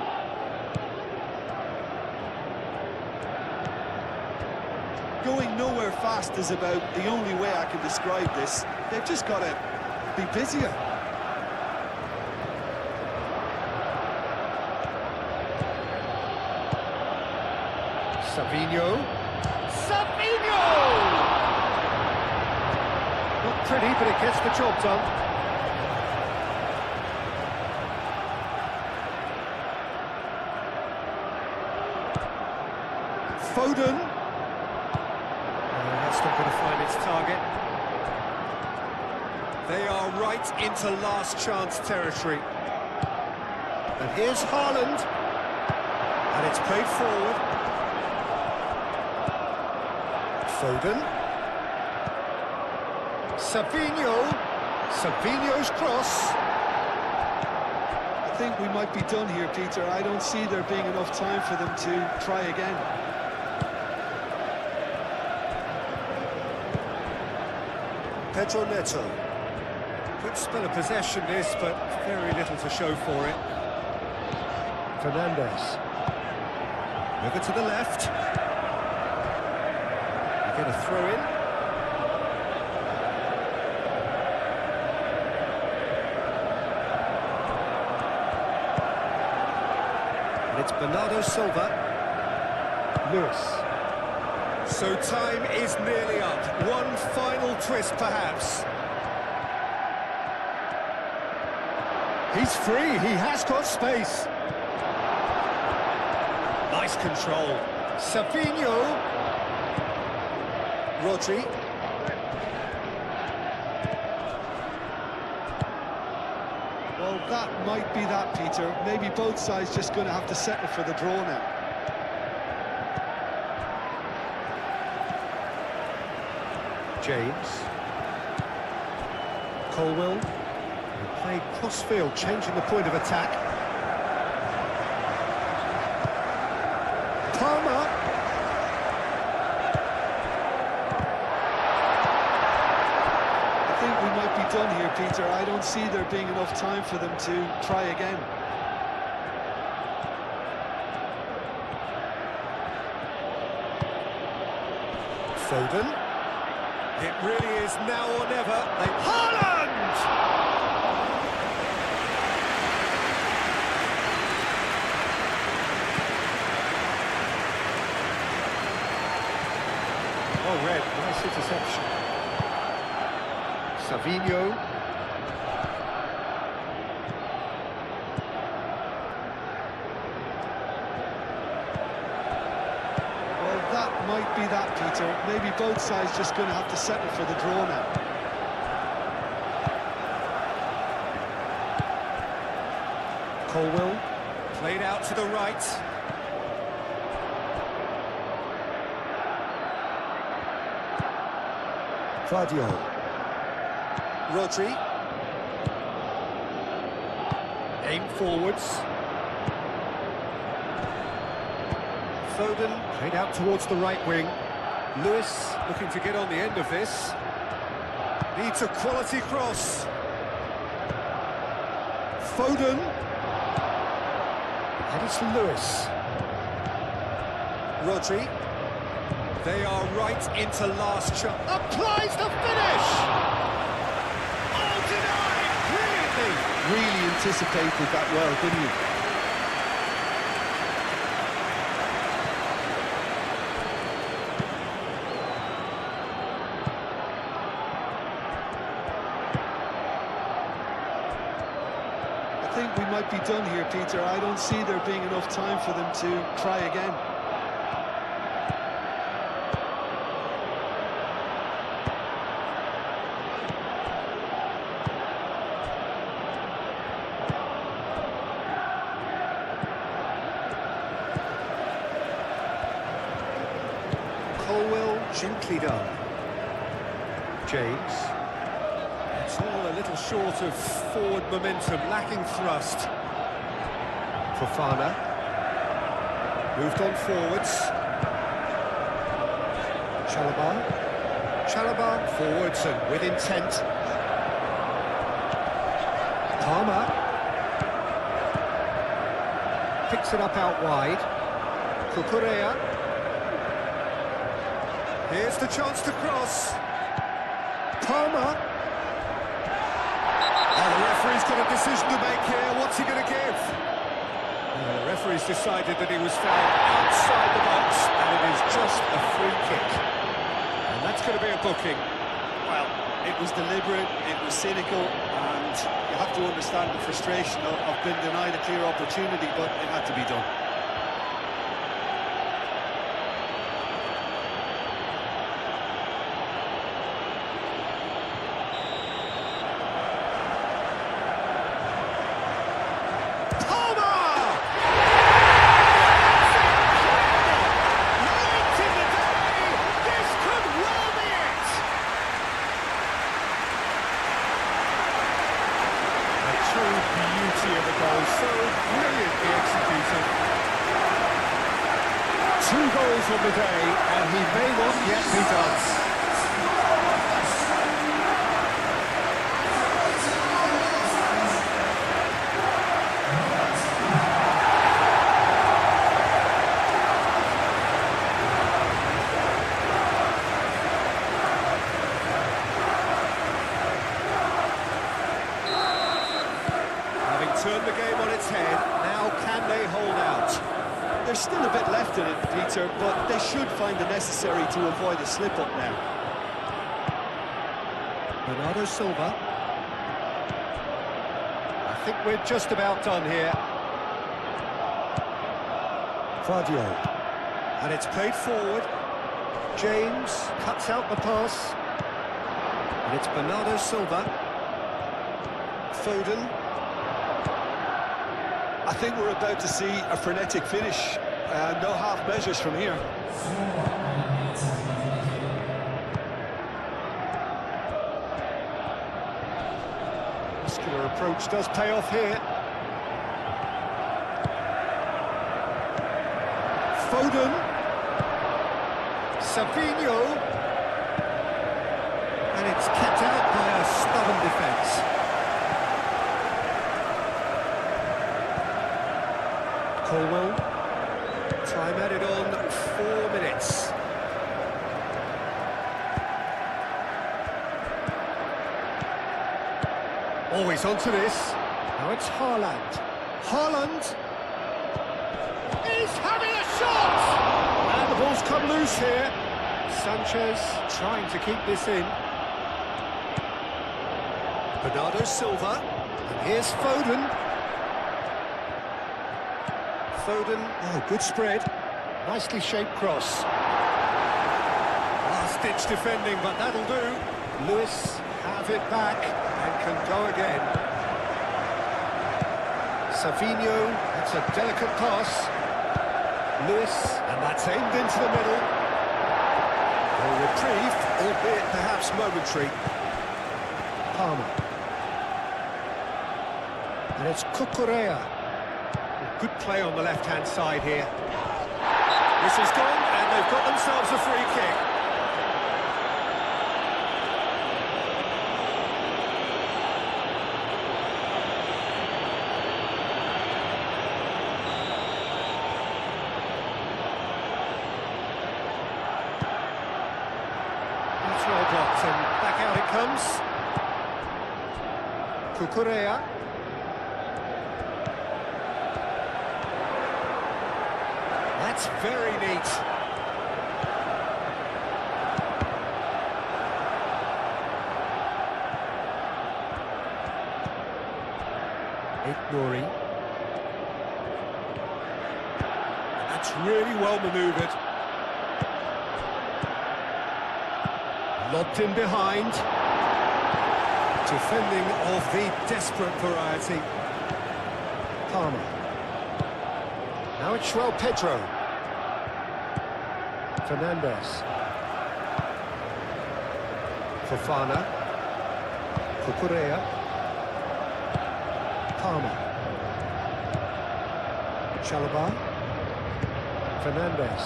Going nowhere fast is about the only way I can describe this. They've just got to be busier. Savinho. Savinho! Not pretty, but it gets the job done. Foden. That's not going to find its target. They are right into last chance territory. And here's Haaland. And it's played forward. Foden. Savinho's cross. I think we might be done here, Peter. I don't see there being enough time for them to try again. Pedro Neto. Good spell of possession this, but very little to show for it. Fernandes. Over to the left. You get a throw in. And it's Bernardo Silva. Lewis. So time is nearly up. One final twist, perhaps. He's free, he has got space. Nice control. Savinho. Rodri. Well, that might be that, Peter. Maybe both sides just going to have to settle for the draw now. James. Colwell. Played crossfield, changing the point of attack. Palmer. I think we might be done here, Peter. I don't see there being enough time for them to try again. Foden. It really is now or never. Haaland! Oh, red. Nice interception. Savinho. That might be that, Peter. Maybe both sides just going to have to settle for the draw now. Colwell. Played out to the right. Vardio. Rodri. Aim forwards. Foden played out towards the right wing. Lewis looking to get on the end of this. Needs a quality cross. Foden. And it's Lewis. Rodri. They are right into last shot. Applies the finish! Oh, denied! Brilliantly! Really anticipated that well, didn't he? I think we might be done here, Peter. I don't see there being enough time for them to try again. Colwell gently done. James. It's all a little short of forward momentum, lacking thrust. Fofana. Moved on forwards. Chalobah forwards and with intent. Palmer. Picks it up out wide. Cucurella. Here's the chance to cross. Palmer. Oh, the referee's got a decision to make here. What's he going to give? The referee's decided that he was fouled outside the box, and it is just a free kick. And that's going to be a booking. Well, it was deliberate, it was cynical, and you have to understand the frustration of being denied a clear opportunity, but it had to be done. 2 goals on the day, and he may not yet be done. Turn the game on its head. Now can they hold out? There's still a bit left in it, Peter, but they should find the necessary to avoid a slip-up now. Bernardo Silva. I think we're just about done here. Fadio. And it's played forward. James cuts out the pass. And it's Bernardo Silva. Foden. I think we're about to see a frenetic finish. No half measures from here. Muscular approach does pay off here. Foden. Savinho. And it's kept out by a stubborn defence. Colwell, time added on 4 minutes. Always onto this. Now it's Haaland. Haaland is having a shot! And the ball's come loose here. Sanchez trying to keep this in. Bernardo Silva. And here's Foden. Foden, oh, good spread. Nicely shaped cross. Last-ditch defending, but that'll do. Lewis have it back and can go again. Savinho, that's a delicate pass. Lewis, and that's aimed into the middle. A reprieve, albeit perhaps momentary. Palmer. And it's Cucurella. Good play on the left-hand side here. This is gone, and they've got themselves a free kick. It's well blocked, and back out it comes. Cucurella. That's very neat. Nori. That's really well manoeuvred. Lobbed in behind. Defending of the desperate variety. Palmer. Now it's João Pedro. Fernandez. Fofana. Cucurella. Palmer. Chalobah. Fernandez.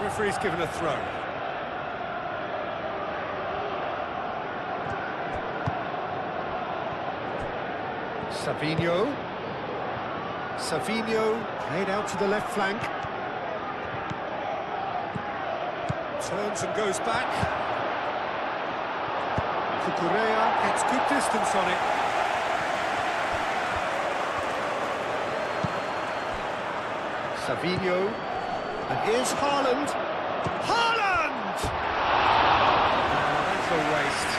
Referee's given a throw. Savinho. Savinho played out to the left flank. Turns and goes back. Cucurella gets good distance on it. Savinho. And here's Haaland. Haaland! Oh, that's a waste.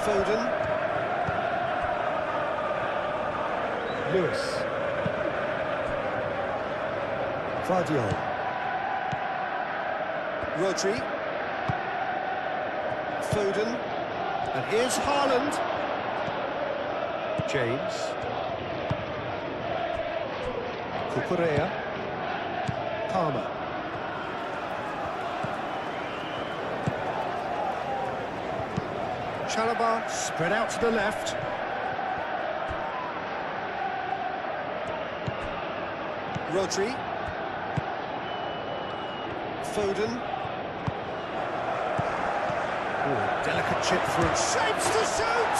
Foden. Lewis. Vardiol. Rodri. Foden. And here's Haaland. James. Cucurella. Palmer. Chalobah spread out to the left. Rodri. Foden. Oh, delicate chip through. Shapes to shoot!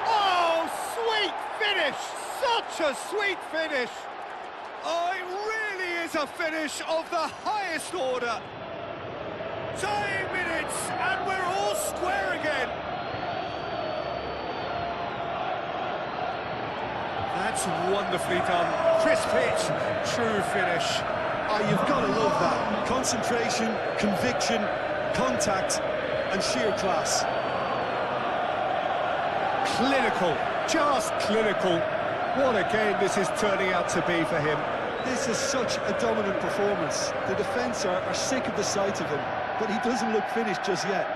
Oh, sweet finish! Such a sweet finish! Oh, it really is a finish of the highest order. Dying minutes, and we're all square again. That's wonderfully done. Crisp hit, true finish. Oh, you've got to love that. Concentration, conviction, contact, and sheer class. Clinical, just clinical. What a game this is turning out to be for him. This is such a dominant performance. The defence are sick of the sight of him, but he doesn't look finished just yet.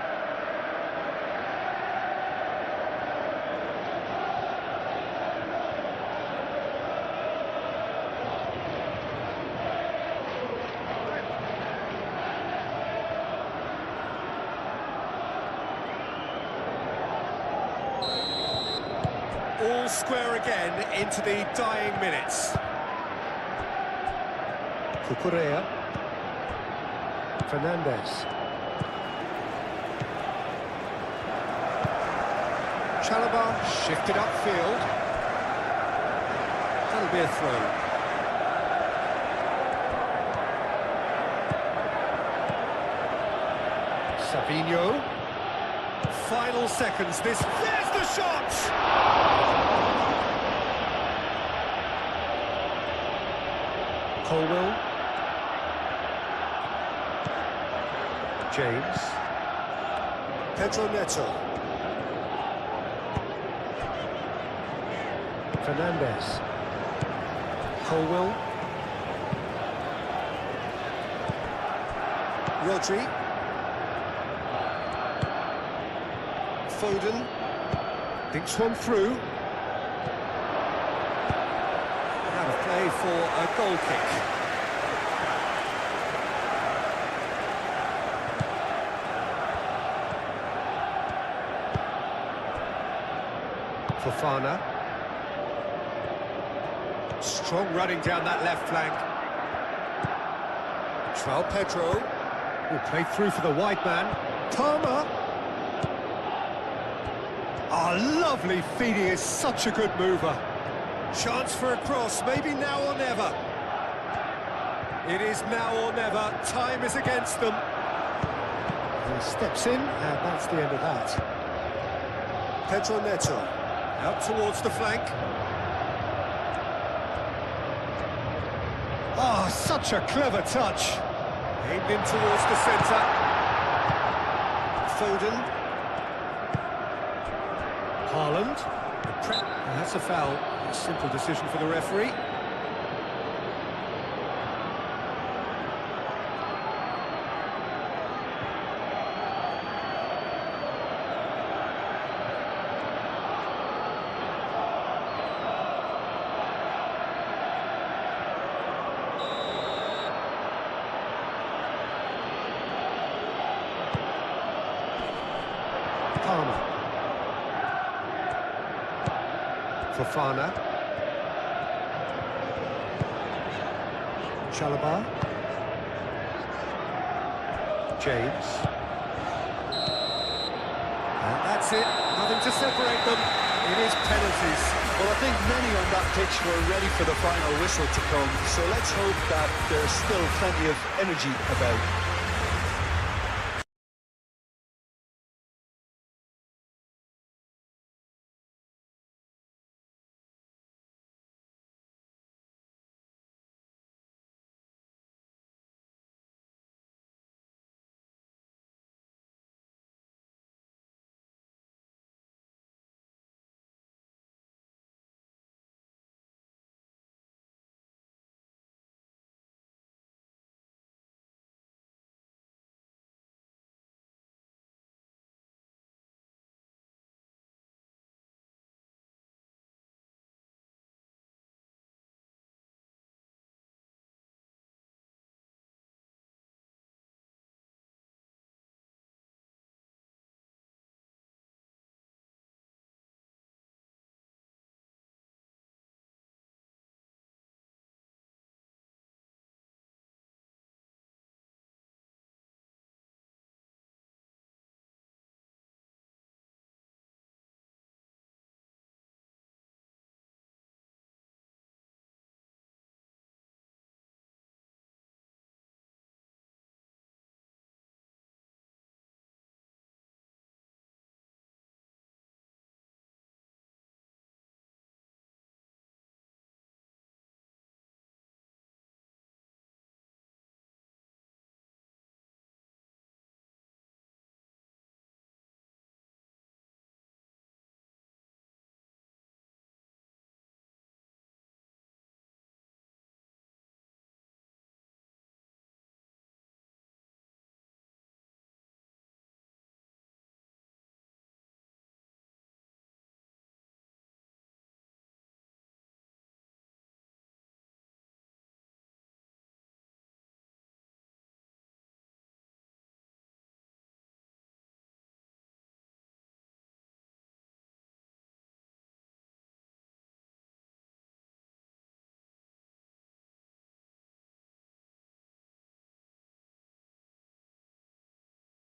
All square again into the dying minutes. Cucurella. Fernandez. Chalobah shifted upfield. That'll be a throw. Savinho. Final seconds, there's the shot! Colwell. James. Pedro Neto. Fernandez. Colwell. Rodri. Foden. Thinks one through. Out of play for a goal kick. Fofana. Strong running down that left flank. João Pedro. Will play through for the wide man. Palmer. Oh, lovely feed, he is such a good mover. Chance for a cross, maybe now or never. It is now or never, time is against them. He steps in, and that's the end of that. Pedro Neto. Out towards the flank. Oh, such a clever touch. Aimed in towards the centre. Foden. Haaland. That's a foul. A simple decision for the referee. Palmer. Fofana. Chalobah. James. And that's it. Nothing to separate them. It is penalties. Well, I think many on that pitch were ready for the final whistle to come, so let's hope that there's still plenty of energy about.